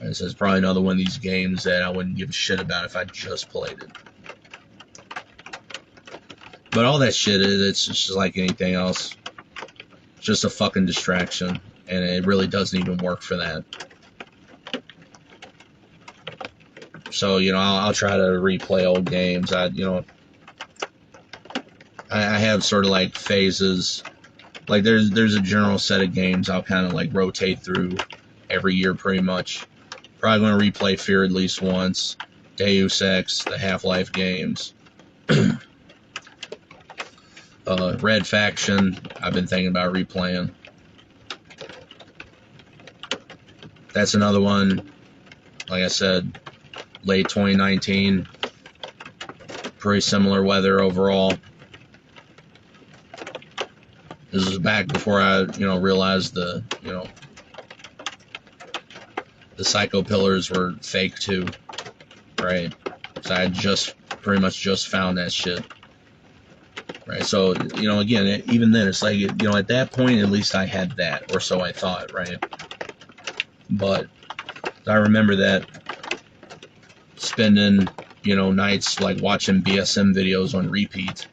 this is probably another one of these games that I wouldn't give a shit about if I just played it. But all that shit, it's just like anything else. It's just a fucking distraction, and it really doesn't even work for that. So, you know, I'll try to replay old games. I have sort of like phases. Like there's a general set of games I'll kind of like rotate through every year pretty much. Probably going to replay Fear at least once, Deus Ex, the Half-Life games. Red Faction, I've been thinking about replaying. That's another one, like I said, late 2019. Pretty similar weather overall. This was back before I, you know, realized the Psycho Pillars were fake too, right? So I just pretty much just found that shit. Right, so, you know, again, even then, it's like, you know, at that point, at least I had that, or so I thought, right? But I remember that spending, you know, nights, like, watching BSM videos on repeat.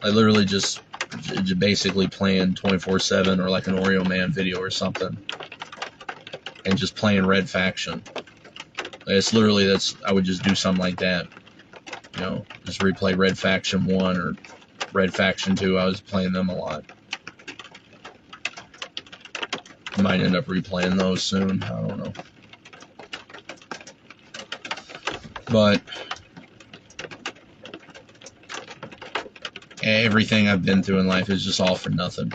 I literally just basically playing 24/7, or like an Oreo Man video or something, and just playing Red Faction. It's literally, I would just do something like that, you know, just replay Red Faction 1 or Red Faction 2. I was playing them a lot. Might end up replaying those soon. I don't know. But everything I've been through in life is just all for nothing.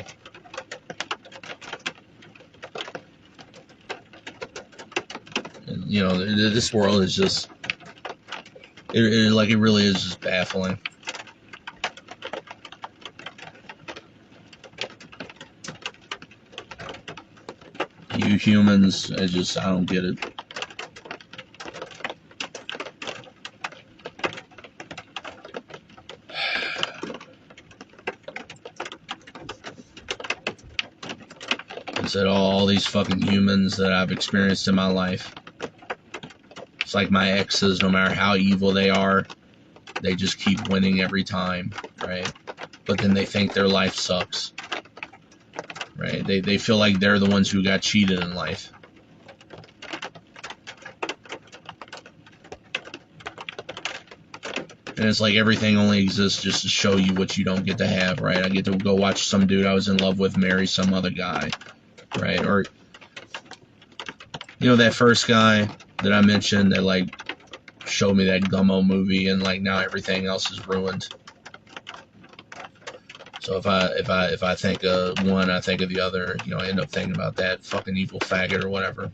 And, you know, this world is just, it really is just baffling. You humans, I don't get it. I said, all these fucking humans that I've experienced in my life. It's like my exes, no matter how evil they are, they just keep winning every time, right? But then they think their life sucks. Right? They feel like they're the ones who got cheated in life. And it's like everything only exists just to show you what you don't get to have, right? I get to go watch some dude I was in love with marry some other guy, right? Or, you know, that first guy that I mentioned that, like, showed me that Gummo movie, and, like, now everything else is ruined. So if I think of one, I think of the other. You know, I end up thinking about that fucking evil faggot or whatever.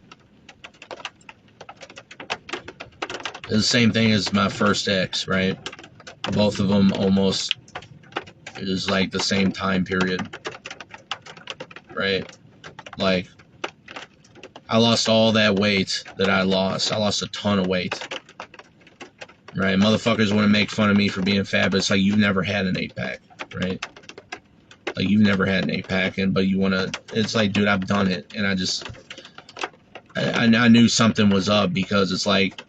It's the same thing as my first ex, right? Both of them almost is like the same time period, right? Like, I lost all that weight that I lost. I lost a ton of weight, right? Motherfuckers want to make fun of me for being fat, but it's like, you've never had an 8-pack, right? Like, you've never had an 8-pack, but you want to, it's like, dude, I've done it, and I knew something was up, because it's like,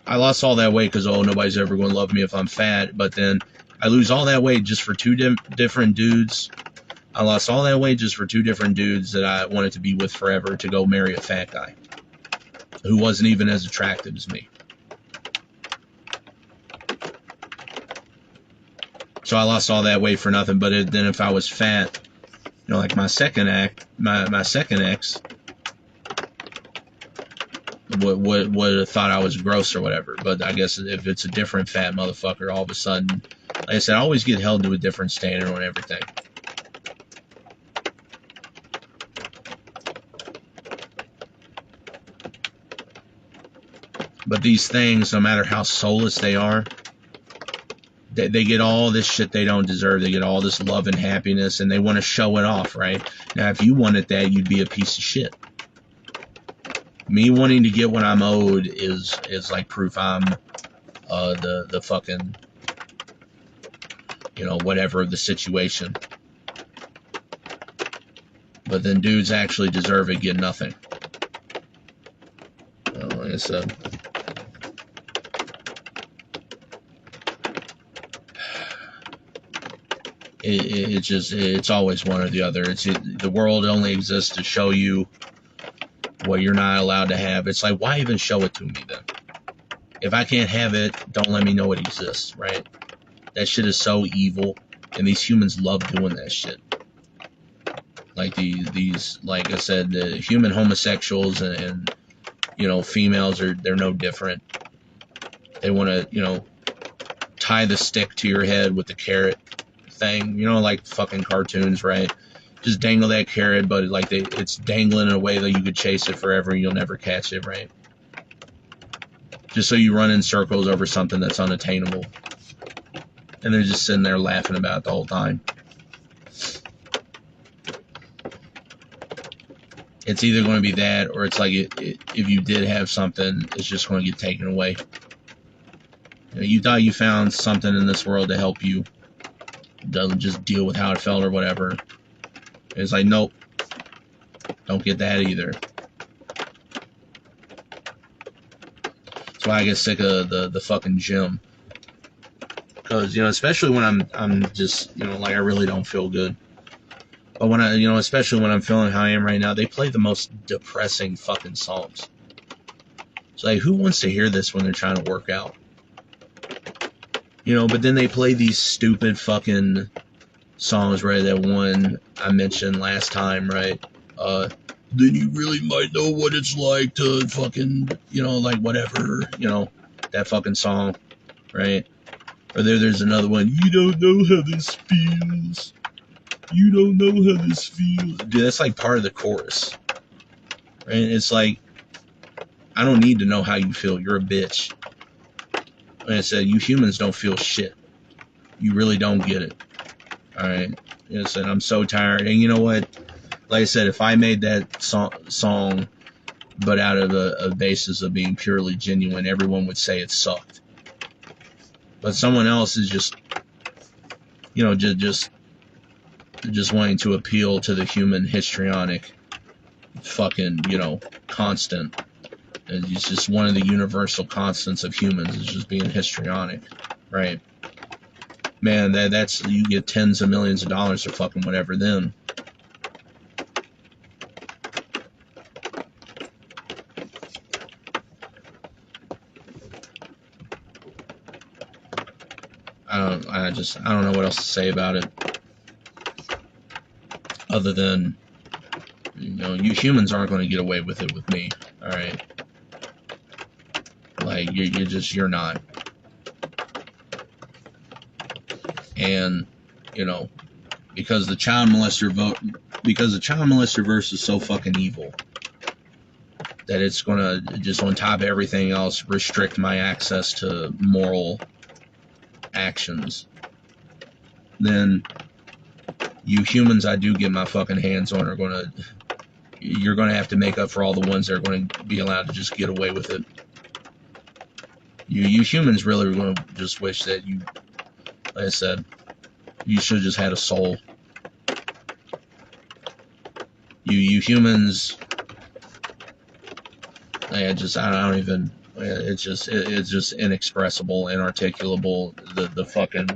I lost all that weight because, oh, nobody's ever going to love me if I'm fat, but then I lose all that weight just for two different dudes. I lost all that weight just for two different dudes that I wanted to be with forever, to go marry a fat guy. who wasn't even as attractive as me. So I lost all that weight for nothing. But then if I was fat, you know, like my second ex would have thought I was gross or whatever. But I guess if it's a different fat motherfucker, all of a sudden, like I said, I always get held to a different standard on everything. But these things, no matter how soulless they are, they get all this shit they don't deserve. They get all this love and happiness, and they want to show it off, right? Now, if you wanted that, you'd be a piece of shit. Me wanting to get what I'm owed is like proof I'm the fucking, you know, whatever of the situation. But then dudes actually deserve it, get nothing. Like I said, it's always one or the other. The world only exists to show you what you're not allowed to have. It's like, why even show it to me then? If I can't have it, don't let me know it exists, right? That shit is so evil, and these humans love doing that shit. Like these, like I said, the human homosexuals and you know, females they're no different. They want to, you know, tie the stick to your head with the carrot thing, you know, like fucking cartoons, right? Just dangle that carrot, but like it's dangling in a way that you could chase it forever and you'll never catch it, right? Just so you run in circles over something that's unattainable. And they're just sitting there laughing about it the whole time. It's either going to be that, or it's like if you did have something, it's just going to get taken away. You know, you thought you found something in this world to help you. It doesn't just deal with how it felt or whatever. It's like, nope, don't get that either. That's why I get sick of the fucking gym. Because, you know, especially when I'm just, you know, like I really don't feel good. But when you know, especially when I'm feeling how I am right now, they play the most depressing fucking songs. It's like, who wants to hear this when they're trying to work out? You know, but then they play these stupid fucking songs, right? That one I mentioned last time, right? Then you really might know what it's like to fucking, you know, like whatever, you know, that fucking song, right? Or there's another one, you don't know how this feels. You don't know how this feels. Dude, that's like part of the chorus. Right? It's like, I don't need to know how you feel. You're a bitch. Like I said, you humans don't feel shit. You really don't get it. Alright? Like I said, I'm so tired. And you know what? Like I said, if I made that song but out of a basis of being purely genuine, everyone would say it sucked. But someone else is just, you know, just wanting to appeal to the human histrionic fucking, you know, constant. It's just one of the universal constants of humans is just being histrionic, right? Man, that's you get tens of millions of dollars for fucking whatever then. I don't know what else to say about it. Other than, you know, you humans aren't going to get away with it with me, alright? Like, you're not. And, you know, because the child molester verse is so fucking evil that it's going to, just on top of everything else, restrict my access to moral actions. Then you humans I do get my fucking hands on you're gonna have to make up for all the ones that are going to be allowed to just get away with it. You humans really are going to just wish that you, like I said, you should have just had a soul. You humans, I don't even, it's just inexpressible, inarticulable, the fucking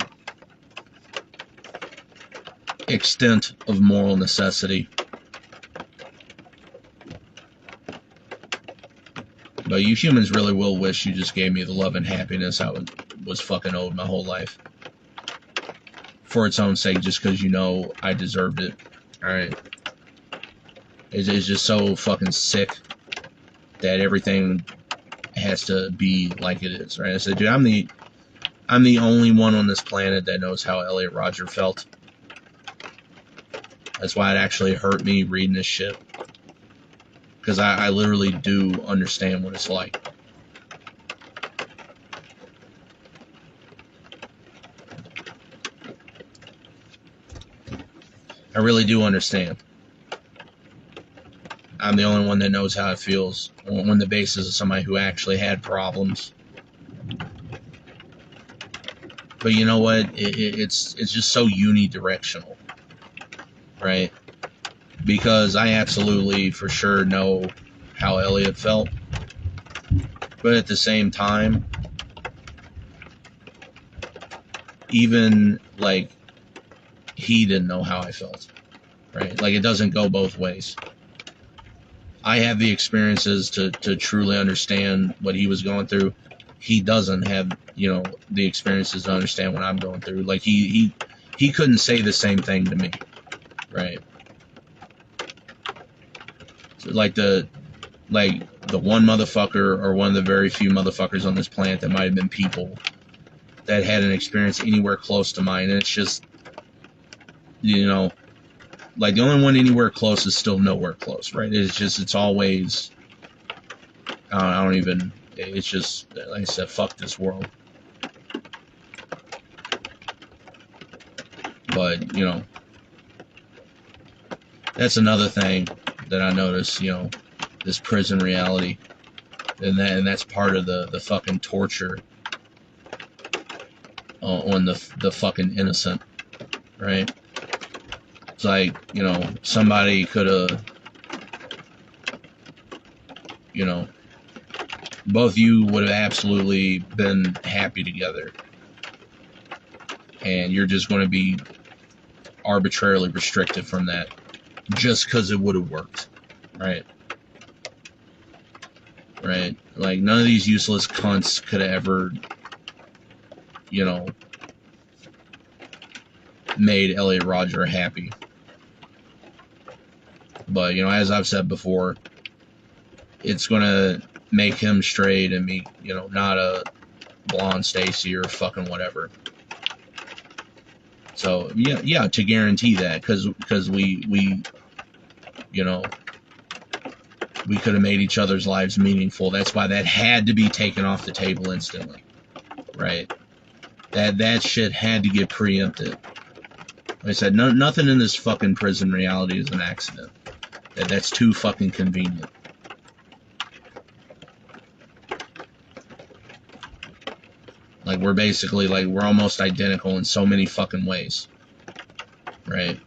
extent of moral necessity. But you humans really will wish you just gave me the love and happiness I was fucking owed my whole life. For its own sake, just because you know I deserved it. Alright? It's just so fucking sick that everything has to be like it is, right? I said, dude, I'm the only one on this planet that knows how Elliot Rodger felt. That's why it actually hurt me reading this shit. Because I literally do understand what it's like. I really do understand. I'm the only one that knows how it feels on the basis of somebody who actually had problems. But you know what? It's just so unidirectional, right? Because I absolutely, for sure, know how Elliot felt. But at the same time, even, like, he didn't know how I felt, right? Like, it doesn't go both ways. I have the experiences to truly understand what he was going through. He doesn't have, you know, the experiences to understand what I'm going through. Like, he couldn't say the same thing to me, right? So like the one motherfucker, or one of the very few motherfuckers on this planet that might have been people that had an experience anywhere close to mine. And it's just, you know, like, the only one anywhere close is still nowhere close, right? It's always, I don't even, it's just, like I said, fuck this world. But, you know, that's another thing that I notice, you know, this prison reality. And that's part of the fucking torture on the fucking innocent, right? It's like, you know, somebody could have, you know, both of you would have absolutely been happy together. And you're just going to be arbitrarily restricted from that just because it would have worked, right? Right? Like, none of these useless cunts could have ever, you know, made Elliot Rodger happy. But, you know, as I've said before, it's going to make him straight and me, you know, not a blonde Stacy or fucking whatever. So, yeah, to guarantee that, because we, you know, we could have made each other's lives meaningful. That's why that had to be taken off the table instantly, right? That shit had to get preempted. Like I said, nothing in this fucking prison reality is an accident. That's too fucking convenient. Like, we're basically, like, we're almost identical in so many fucking ways. Right?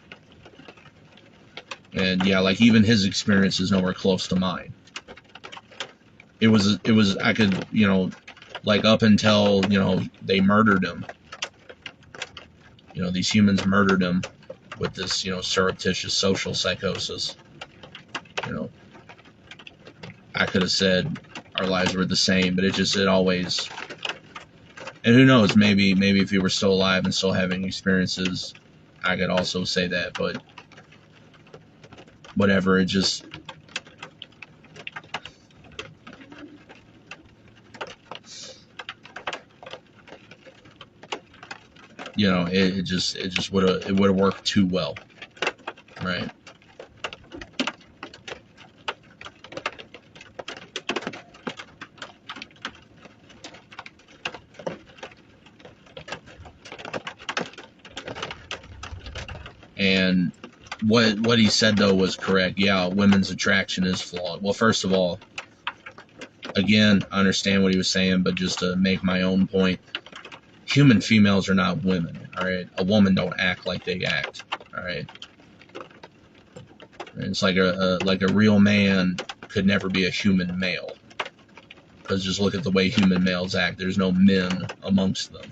And, yeah, like, even his experience is nowhere close to mine. It was, I could, you know, like, up until, you know, they murdered him. You know, these humans murdered him with this, you know, surreptitious social psychosis. You know, I could have said our lives were the same, but it always, and who knows, maybe if he were still alive and still having experiences, I could also say that, but whatever, it just, you know, it just would have worked too well, right? And what he said, though, was correct. Yeah, women's attraction is flawed. Well, first of all, again, I understand what he was saying, but just to make my own point, human females are not women, all right? A woman don't act like they act, all right? It's like a real man could never be a human male. Because just look at the way human males act. There's no men amongst them.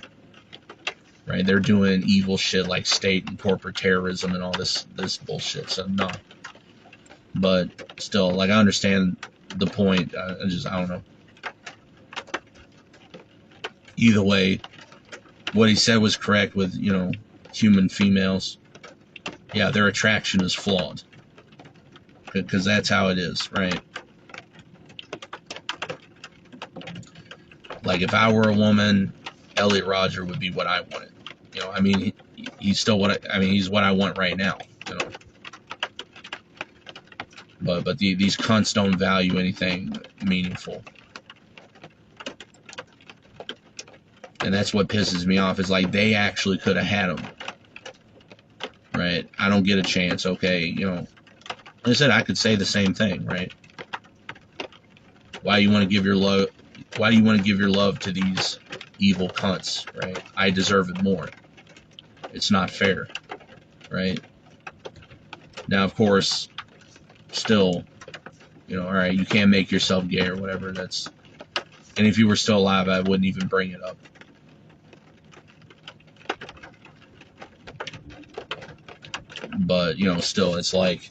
Right? They're doing evil shit like state and corporate terrorism and all this bullshit. So no. But still, like, I understand the point. I don't know. either way, what he said was correct with, you know, human females. Yeah, their attraction is flawed. Because that's how it is, right? Like, if I were a woman, Elliot Rodger would be what I wanted. You know, I mean, he's still what I mean, he's what I want right now, you know. But these cunts don't value anything meaningful. And that's what pisses me off, is like, they actually could have had him. Right? I don't get a chance, okay, you know. Like I said, I could say the same thing, right? Why do you want to give your love? Why do you want to give your love to these evil cunts, right? I deserve it more. It's not fair, right? Now, of course, still, you know, all right, you can't make yourself gay or whatever. That's, and if you were still alive, I wouldn't even bring it up. But, you know, still, it's like,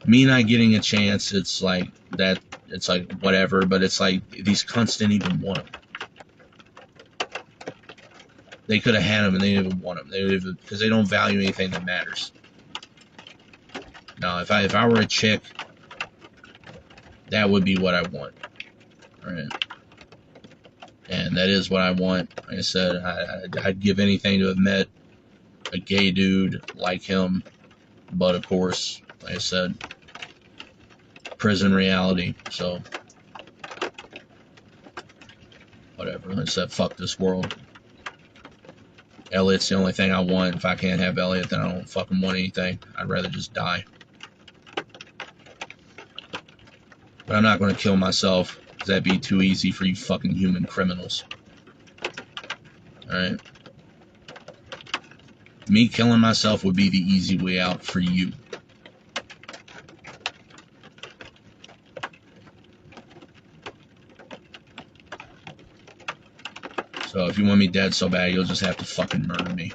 me not getting a chance, it's like, that, it's like, whatever, but it's like, these cunts didn't even want him. They could have had him and they didn't even want him. Because they don't value anything that matters. Now, if I were a chick, that would be what I want. Right? And that is what I want. Like I said, I'd give anything to have met a gay dude like him. But, of course, like I said, prison reality. So, whatever. Like I said, fuck this world. Elliot's the only thing I want. If I can't have Elliot, then I don't fucking want anything. I'd rather just die. But I'm not going to kill myself, because that'd be too easy for you fucking human criminals. Alright? Me killing myself would be the easy way out for you. So if you want me dead so bad, you'll just have to fucking murder me.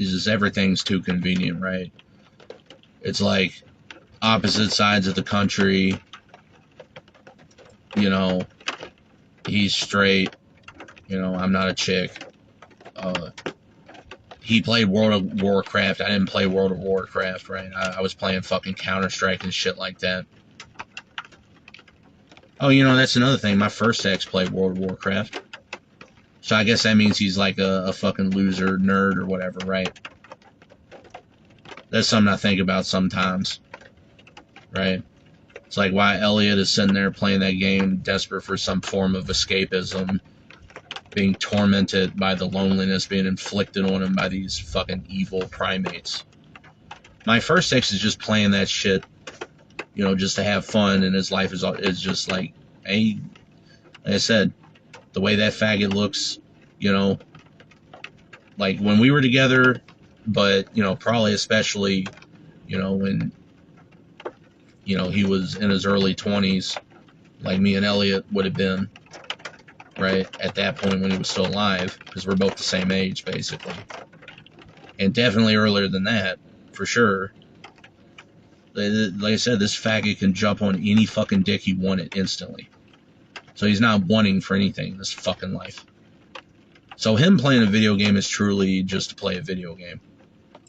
It's just, everything's too convenient, right? It's like opposite sides of the country. You know, he's straight. You know, I'm not a chick. He played World of Warcraft. I didn't play World of Warcraft, right? I was playing fucking Counter-Strike and shit like that. Oh, you know, that's another thing. My first ex played World of Warcraft. So I guess that means he's like a fucking loser, nerd, or whatever, right? That's something I think about sometimes, right? It's like, why Elliot is sitting there playing that game, desperate for some form of escapism, being tormented by the loneliness being inflicted on him by these fucking evil primates. My first ex is just playing that shit, you know, just to have fun, and his life is just like, hey, like I said, the way that faggot looks, you know, like when we were together, but, you know, probably especially, you know, when, you know, he was in his early 20s, like me and Elliot would have been, right, at that point when he was still alive, because we're both the same age, basically. And definitely earlier than that, for sure. Like I said, this faggot can jump on any fucking dick he wanted instantly. So he's not wanting for anything in this fucking life. So him playing a video game is truly just to play a video game.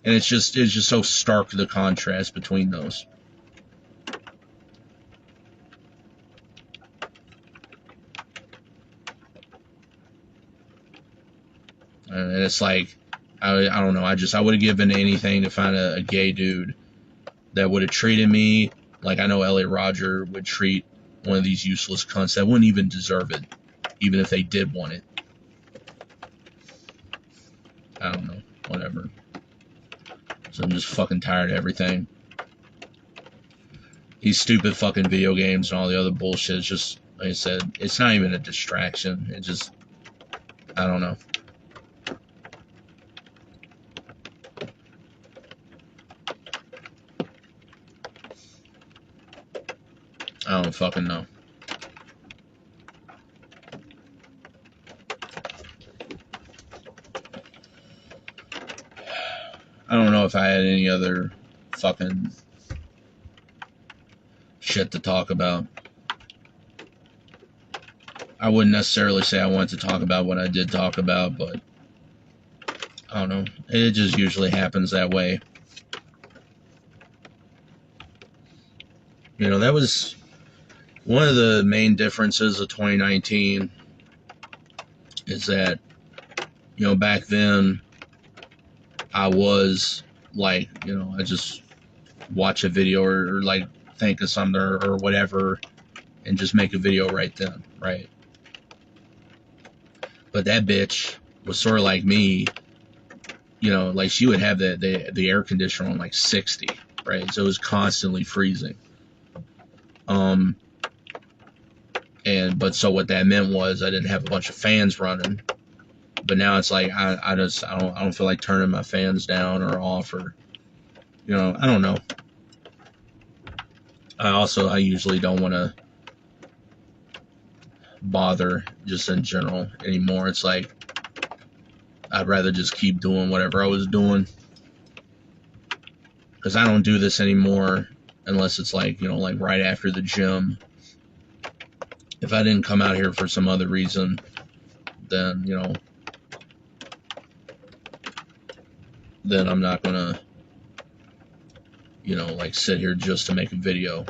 And it's just so stark, the contrast between those. And it's like, I don't know, I would have given anything to find a gay dude that would have treated me like I know Elliot Rodger would treat one of these useless cunts that wouldn't even deserve it, even if they did want it. I don't know, whatever. So I'm just fucking tired of everything. These stupid fucking video games and all the other bullshit is just, like I said, it's not even a distraction. It just, I don't know. I don't fucking know. I don't know if I had any other fucking shit to talk about. I wouldn't necessarily say I wanted to talk about what I did talk about, but I don't know. It just usually happens that way. You know, that was one of the main differences of 2019 is that, you know, back then I was like, you know, I just watch a video or like think of something or whatever and just make a video right then, right? But that bitch was sort of like me, you know, like she would have the air conditioner on like 60, right? So it was constantly freezing. But so what that meant was I didn't have a bunch of fans running. But now it's like I don't feel like turning my fans down or off, or, you know, I don't know. I usually don't want to bother just in general anymore. It's like I'd rather just keep doing whatever I was doing, because I don't do this anymore unless it's like, you know, like right after the gym. If I didn't come out here for some other reason, then, you know, then I'm not gonna, you know, like sit here just to make a video.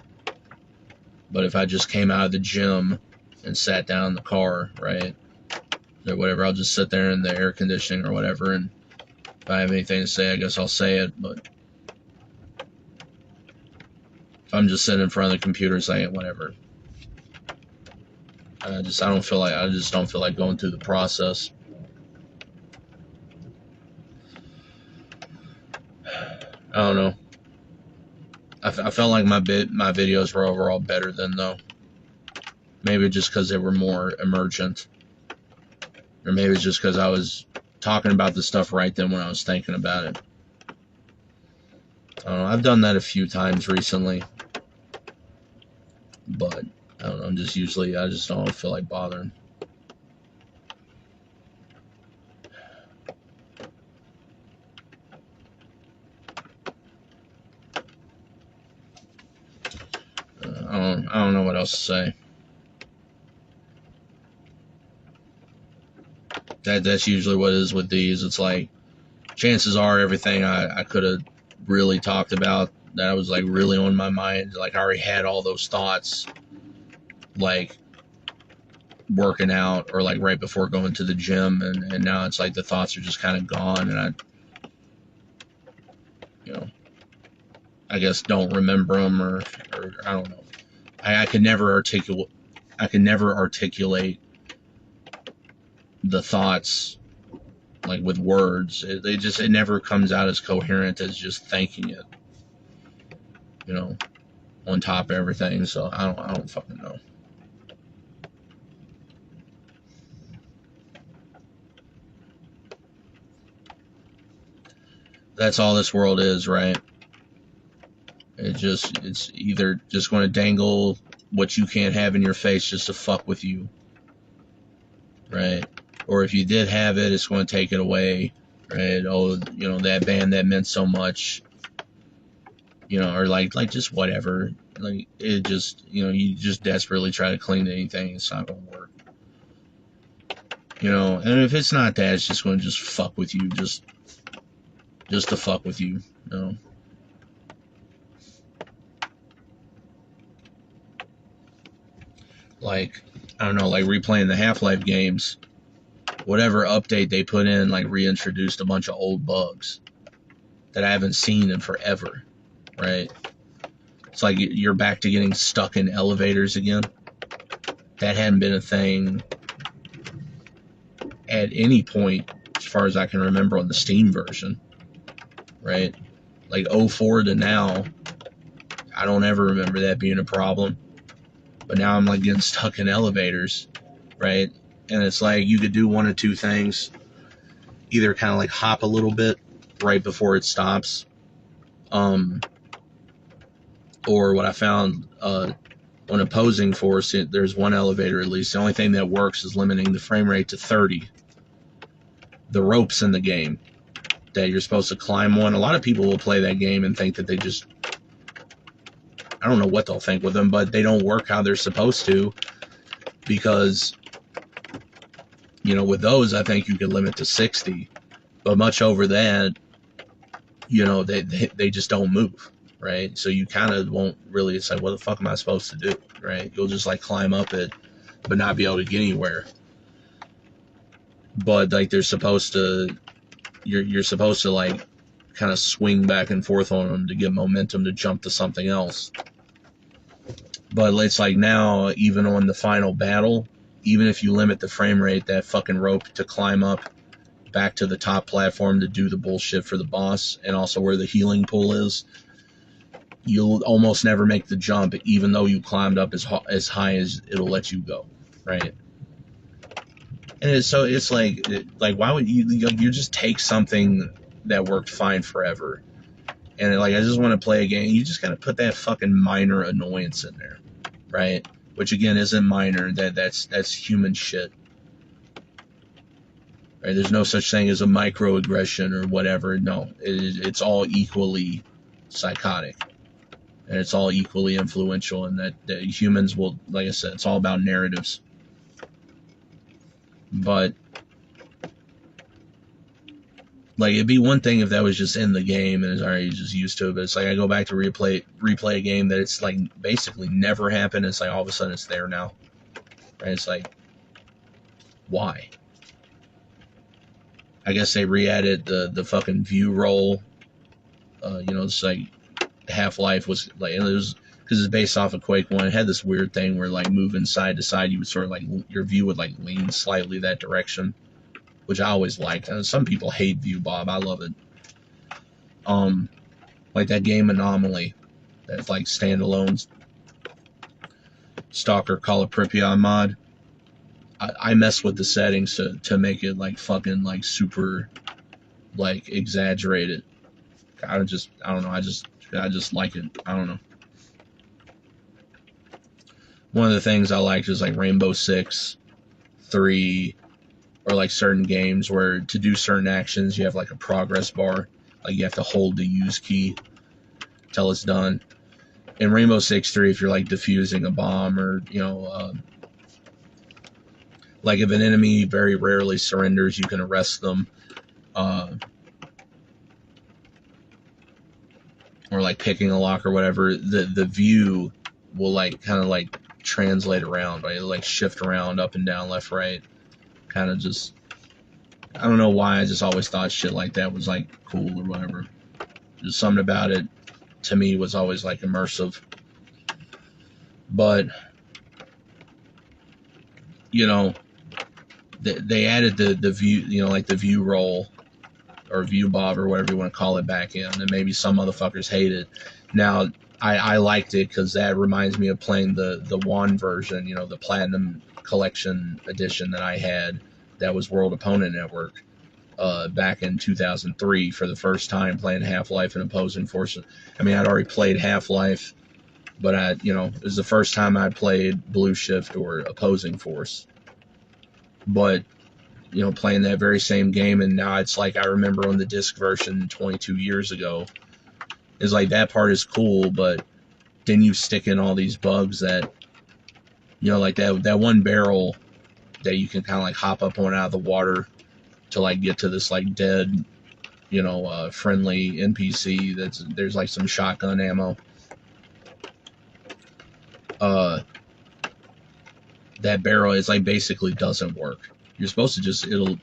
But if I just came out of the gym and sat down in the car, right, or whatever, I'll just sit there in the air conditioning or whatever, and if I have anything to say, I guess I'll say it. But if I'm just sitting in front of the computer saying whatever, I just don't feel like going through the process. I don't know. I felt like my videos were overall better then, though. Maybe just because they were more emergent, or maybe it's just because I was talking about the stuff right then when I was thinking about it. I don't know. I've done that a few times recently, but I don't know. I just don't feel like bothering. I don't know what else to say. That's usually what it is with these. It's like, chances are everything I could have really talked about, that I was like really on my mind, like I already had all those thoughts, like working out or like right before going to the gym, and now it's like the thoughts are just kind of gone, and I, you know, I guess don't remember them, or I don't know. I could never articulate the thoughts like with words. It never comes out as coherent as just thinking it, you know, on top of everything. So I don't fucking know. That's all this world is, right? It's either just going to dangle what you can't have in your face just to fuck with you, right? Or if you did have it, it's going to take it away, right? Oh, you know, that band that meant so much, you know, or like just whatever. Like, it just, you know, you just desperately try to cling to anything, it's not going to work. You know, and if it's not that, it's just going to just fuck with you, just to fuck with you, you know. Like, I don't know, like replaying the Half-Life games, whatever update they put in, like, reintroduced a bunch of old bugs that I haven't seen in forever, right? It's like you're back to getting stuck in elevators again. That hadn't been a thing at any point, as far as I can remember, on the Steam version, right? Like 04 to now, I don't ever remember that being a problem. But now I'm like getting stuck in elevators, right? And it's like you could do one of two things. Either kind of like hop a little bit right before it stops. Or what I found on opposing force, there's one elevator at least. The only thing that works is limiting the frame rate to 30. The ropes in the game, that you're supposed to climb one. A lot of people will play that game and think that they just, I don't know what they'll think with them, but they don't work how they're supposed to, because, you know, with those, I think you could limit to 60, but much over that, you know, they just don't move, right? So you kind of won't really, it's like, what the fuck am I supposed to do, right? You'll just like climb up it, but not be able to get anywhere. But like they're supposed to, you're supposed to like kind of swing back and forth on them to get momentum to jump to something else. But it's like now, even on the final battle, even if you limit the frame rate, that fucking rope to climb up back to the top platform to do the bullshit for the boss, and also where the healing pool is, you'll almost never make the jump, even though you climbed up as high as it'll let you go, right? And it's like why would you just take something that worked fine forever, and like I just want to play a game, you just gotta put that fucking minor annoyance in there, right? Which again isn't minor, that's human shit. Right? There's no such thing as a microaggression or whatever. No, it's all equally psychotic, and it's all equally influential, and that humans will, like I said, it's all about narratives. But like it'd be one thing if that was just in the game and it's already just used to it, but it's like I go back to replay a game that it's like basically never happened. It's like all of a sudden it's there now, right? It's like, why? I guess they re-added the fucking view roll. You know, it's like Half-Life was like, it was because it's based off of Quake 1. It had this weird thing where like moving side to side, you would sort of like your view would like lean slightly that direction, which I always liked. And some people hate view, Bob. I love it. Like that game Anomaly, that like standalone Stalker Call of Pripyat mod. I mess with the settings to make it like fucking like super like exaggerated. I don't know. I just like it. I don't know. One of the things I liked is like Rainbow Six, 3, or like certain games where to do certain actions you have like a progress bar. Like you have to hold the use key till it's done. In Rainbow Six 3, if you're like defusing a bomb or, you know, like if an enemy very rarely surrenders, you can arrest them. Or like picking a lock or whatever, the view will like kind of like translate around, right? It'll like shift around up and down, left, right. Kind of just, I don't know why, I just always thought shit like that was like cool or whatever. Just something about it to me was always like immersive. But you know, they added the view, you know, like the view roll or view bob or whatever you want to call it back in, and maybe some motherfuckers hate it. Now I liked it because that reminds me of playing the one version, you know, the Platinum Collection edition that I had, that was World Opponent Network, back in 2003 for the first time playing Half-Life and Opposing Forces. I mean, I'd already played Half-Life, but it was the first time I played Blue Shift or Opposing Force. But you know, playing that very same game, and now it's like I remember on the disc version 22 years ago, is like that part is cool, but then you stick in all these bugs that, you know, like that one barrel that you can kind of like hop up on out of the water to like get to this like dead, you know, friendly NPC. There's like some shotgun ammo. That barrel is like basically doesn't work. You're supposed to just, it'll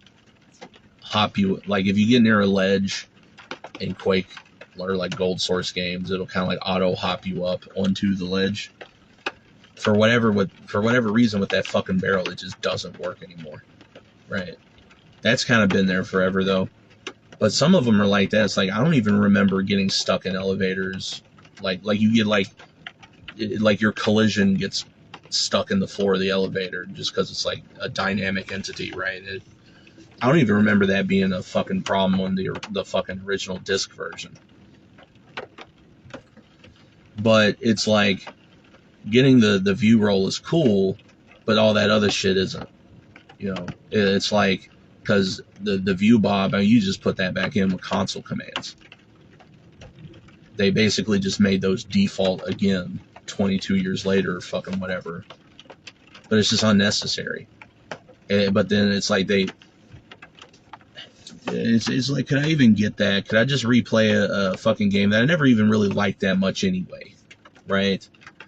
hop you, like if you get near a ledge in Quake or like Gold Source games, it'll kind of like auto hop you up onto the ledge. For whatever reason with that fucking barrel, it just doesn't work anymore, right? That's kind of been there forever though. But some of them are like that. It's like I don't even remember getting stuck in elevators. Like you get like your collision gets stuck in the floor of the elevator just because it's like a dynamic entity, right? I don't even remember that being a fucking problem on the fucking original disc version. But it's like getting the view roll is cool, but all that other shit isn't. You know, it's like because the view bob, you just put that back in with console commands. They basically just made those default again 22 years later, fucking whatever. But it's just unnecessary. But then it's like it's like, could I even get that? Could I just replay a fucking game that I never even really liked that much anyway, right?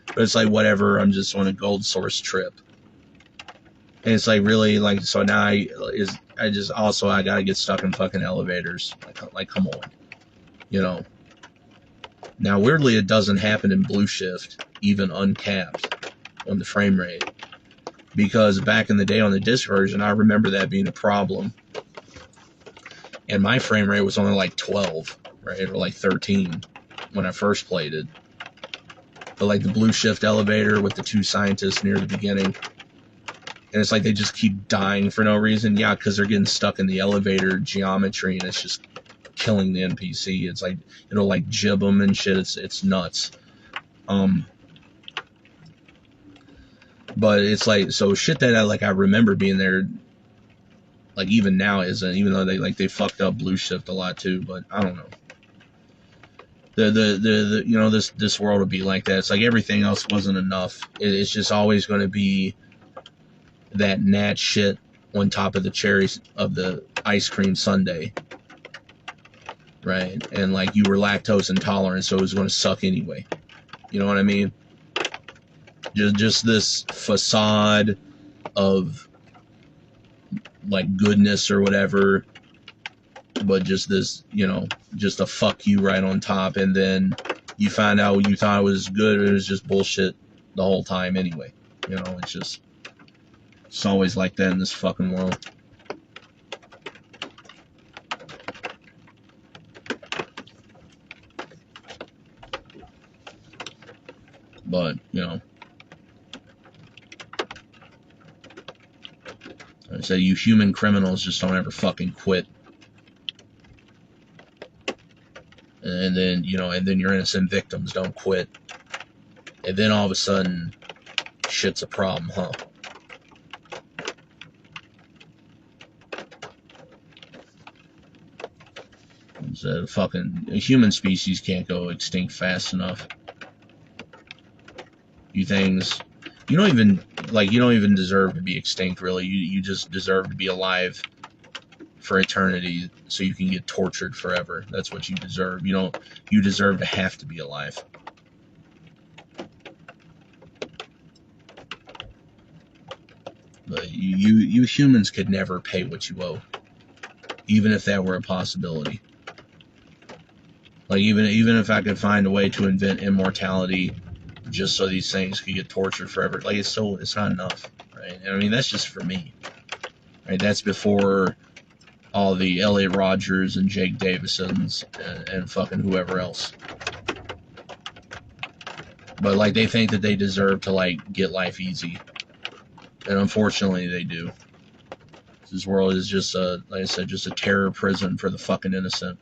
But it's like, whatever, I'm just on a gold source trip. And it's like, really, like, so now I gotta get stuck in fucking elevators. Like, come on. You know. Now, weirdly, it doesn't happen in Blue Shift, even uncapped on the frame rate. Because back in the day on the disc version, I remember that being a problem. And my frame rate was only like 12, right? Or like 13 when I first played it. But like the Blue Shift elevator with the two scientists near the beginning. And it's like they just keep dying for no reason. Yeah, because they're getting stuck in the elevator geometry and it's just killing the NPC. It's like, it'll like jib them and shit. It's nuts. But it's like, so shit that I remember being there, like even now isn't, even though they fucked up Blue Shift a lot too, but I don't know. The you know, this world would be like that. It's like everything else wasn't enough. It's just always going to be that nat shit on top of the cherries of the ice cream sundae. Right? And like you were lactose intolerant, so it was going to suck anyway. You know what I mean? Just this facade of like goodness or whatever, but just this, you know, just a fuck you right on top, and then you find out what you thought was good, it was just bullshit the whole time anyway. You know, it's always like that in this fucking world. But, you know, I say you human criminals just don't ever fucking quit. And then, you know, and then your innocent victims don't quit. And then all of a sudden, shit's a problem, huh? So fucking human species can't go extinct fast enough. You things, you don't even deserve to be extinct, really. You just deserve to be alive for eternity so you can get tortured forever. That's what you deserve. You deserve to have to be alive. But you humans could never pay what you owe, even if that were a possibility. Like even if I could find a way to invent immortality just so these things could get tortured forever, like it's not enough, right? I mean, that's just for me, right? That's before all the Elliot Rodgers and Jake Davisons and fucking whoever else. But like they think that they deserve to like get life easy, and unfortunately they do. This world is just like I said, just a terror prison for the fucking innocent.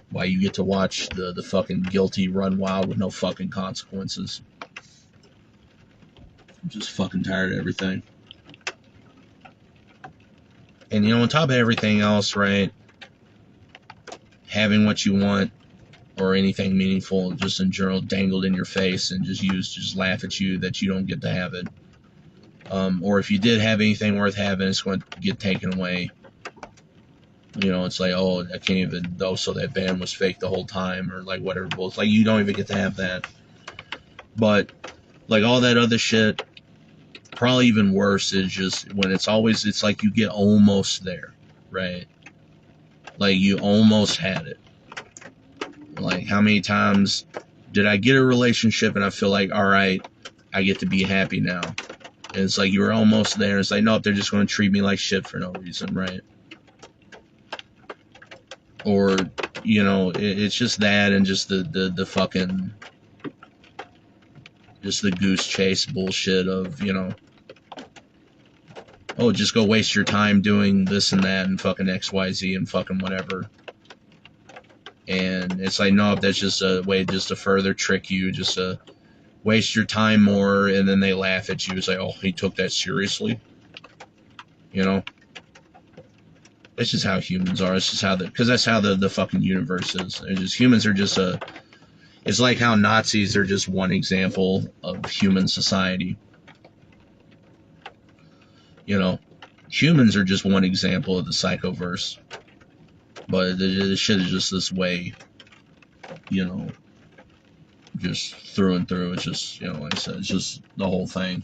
Why you get to watch the fucking guilty run wild with no fucking consequences. I'm just fucking tired of everything. And you know, on top of everything else, right, having what you want or anything meaningful just in general dangled in your face and just laugh at you that you don't get to have it. Or if you did have anything worth having, it's going to get taken away. You know, it's like, oh, I can't even, oh, so that band was fake the whole time, or like whatever. It's like, you don't even get to have that. But, like, all that other shit, probably even worse is just when it's like you get almost there, right? Like, you almost had it. Like, how many times did I get a relationship and I feel like, all right, I get to be happy now? And it's like, you were almost there. It's like, nope, they're just going to treat me like shit for no reason, right? Or, you know, it's just that, and just the fucking, just the goose chase bullshit of, you know, oh, just go waste your time doing this and that and fucking XYZ and fucking whatever. And it's like, no, that's just a way just to further trick you, just to waste your time more, and then they laugh at you. It's like, oh, he took that seriously? You know? It's just how humans are. It's just how because that's how the fucking universe is. It's just humans are just it's like how Nazis are just one example of human society. You know, humans are just one example of the psychoverse. But this shit is just this way, you know, just through and through. It's just, you know, like I said, it's just the whole thing.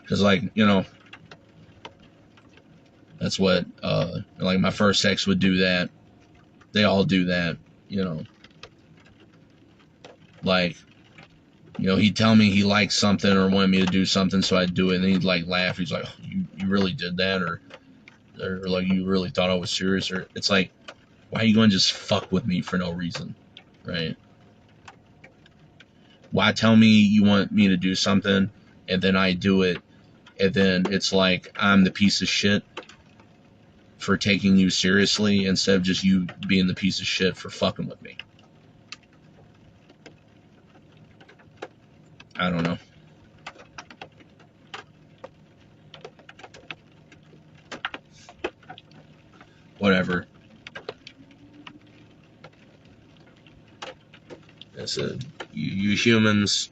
Because, like, you know, that's what, like, my first ex would do that. They all do that, you know. Like, you know, he'd tell me he liked something or wanted me to do something, so I'd do it, and he'd, like, laugh. He's like, oh, you really did that? Or, like, you really thought I was serious? Or, it's like, why are you going to just fuck with me for no reason, right? Why tell me you want me to do something, and then I do it, and then it's like I'm the piece of shit for taking you seriously instead of just you being the piece of shit for fucking with me. I don't know. Whatever. I said, you humans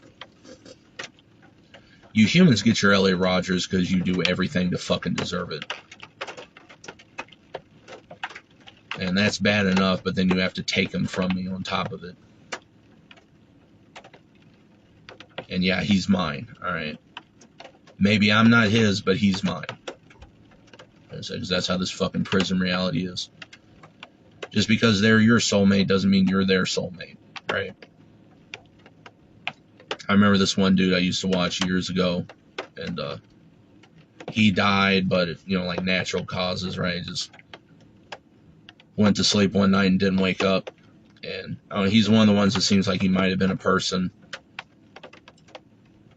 get your LA Rogers because you do everything to fucking deserve it. And that's bad enough, but then you have to take them from me on top of it. And yeah, he's mine, alright? Maybe I'm not his, but he's mine. Because that's how this fucking prison reality is. Just because they're your soulmate doesn't mean you're their soulmate, right? I remember this one dude I used to watch years ago, and he died, but, you know, like natural causes, right? Just went to sleep one night and didn't wake up. And I don't know, he's one of the ones that seems like he might have been a person.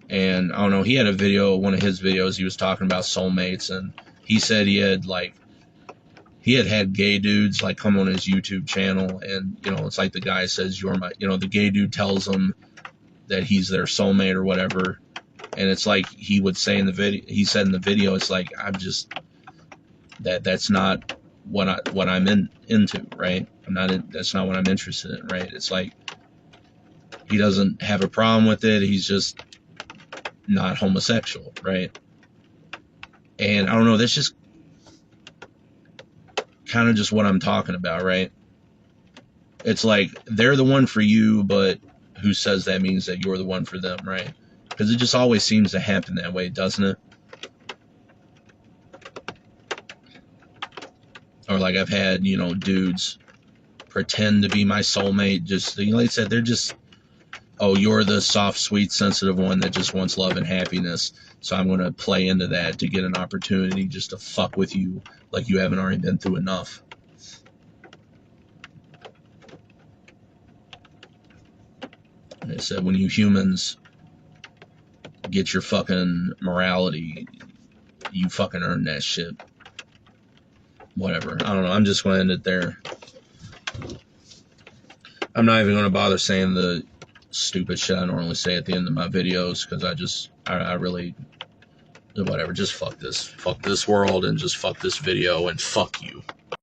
And I don't know, he had a video, one of his videos, he was talking about soulmates, and he said he had had gay dudes like come on his YouTube channel, and, you know, it's like the guy says, you're my, you know, the gay dude tells him that he's their soulmate or whatever, and it's like he would say in the video, he said in the video, it's like, I'm just, that's not what I'm into, right? That's not what I'm interested in, right? It's like, he doesn't have a problem with it, he's just not homosexual, right? And I don't know, that's just kind of just what I'm talking about, right? It's like, they're the one for you, but who says that means that you're the one for them, right? Because it just always seems to happen that way, doesn't it? Or like I've had, you know, dudes pretend to be my soulmate, just, you know, like I said, they're just, oh, you're the soft, sweet, sensitive one that just wants love and happiness, so I'm going to play into that to get an opportunity just to fuck with you like you haven't already been through enough. And I said, when you humans get your fucking morality, you fucking earn that shit. Whatever. I don't know. I'm just going to end it there. I'm not even going to bother saying the stupid shit I normally say at the end of my videos, because I really, whatever, just fuck this world and just fuck this video and fuck you.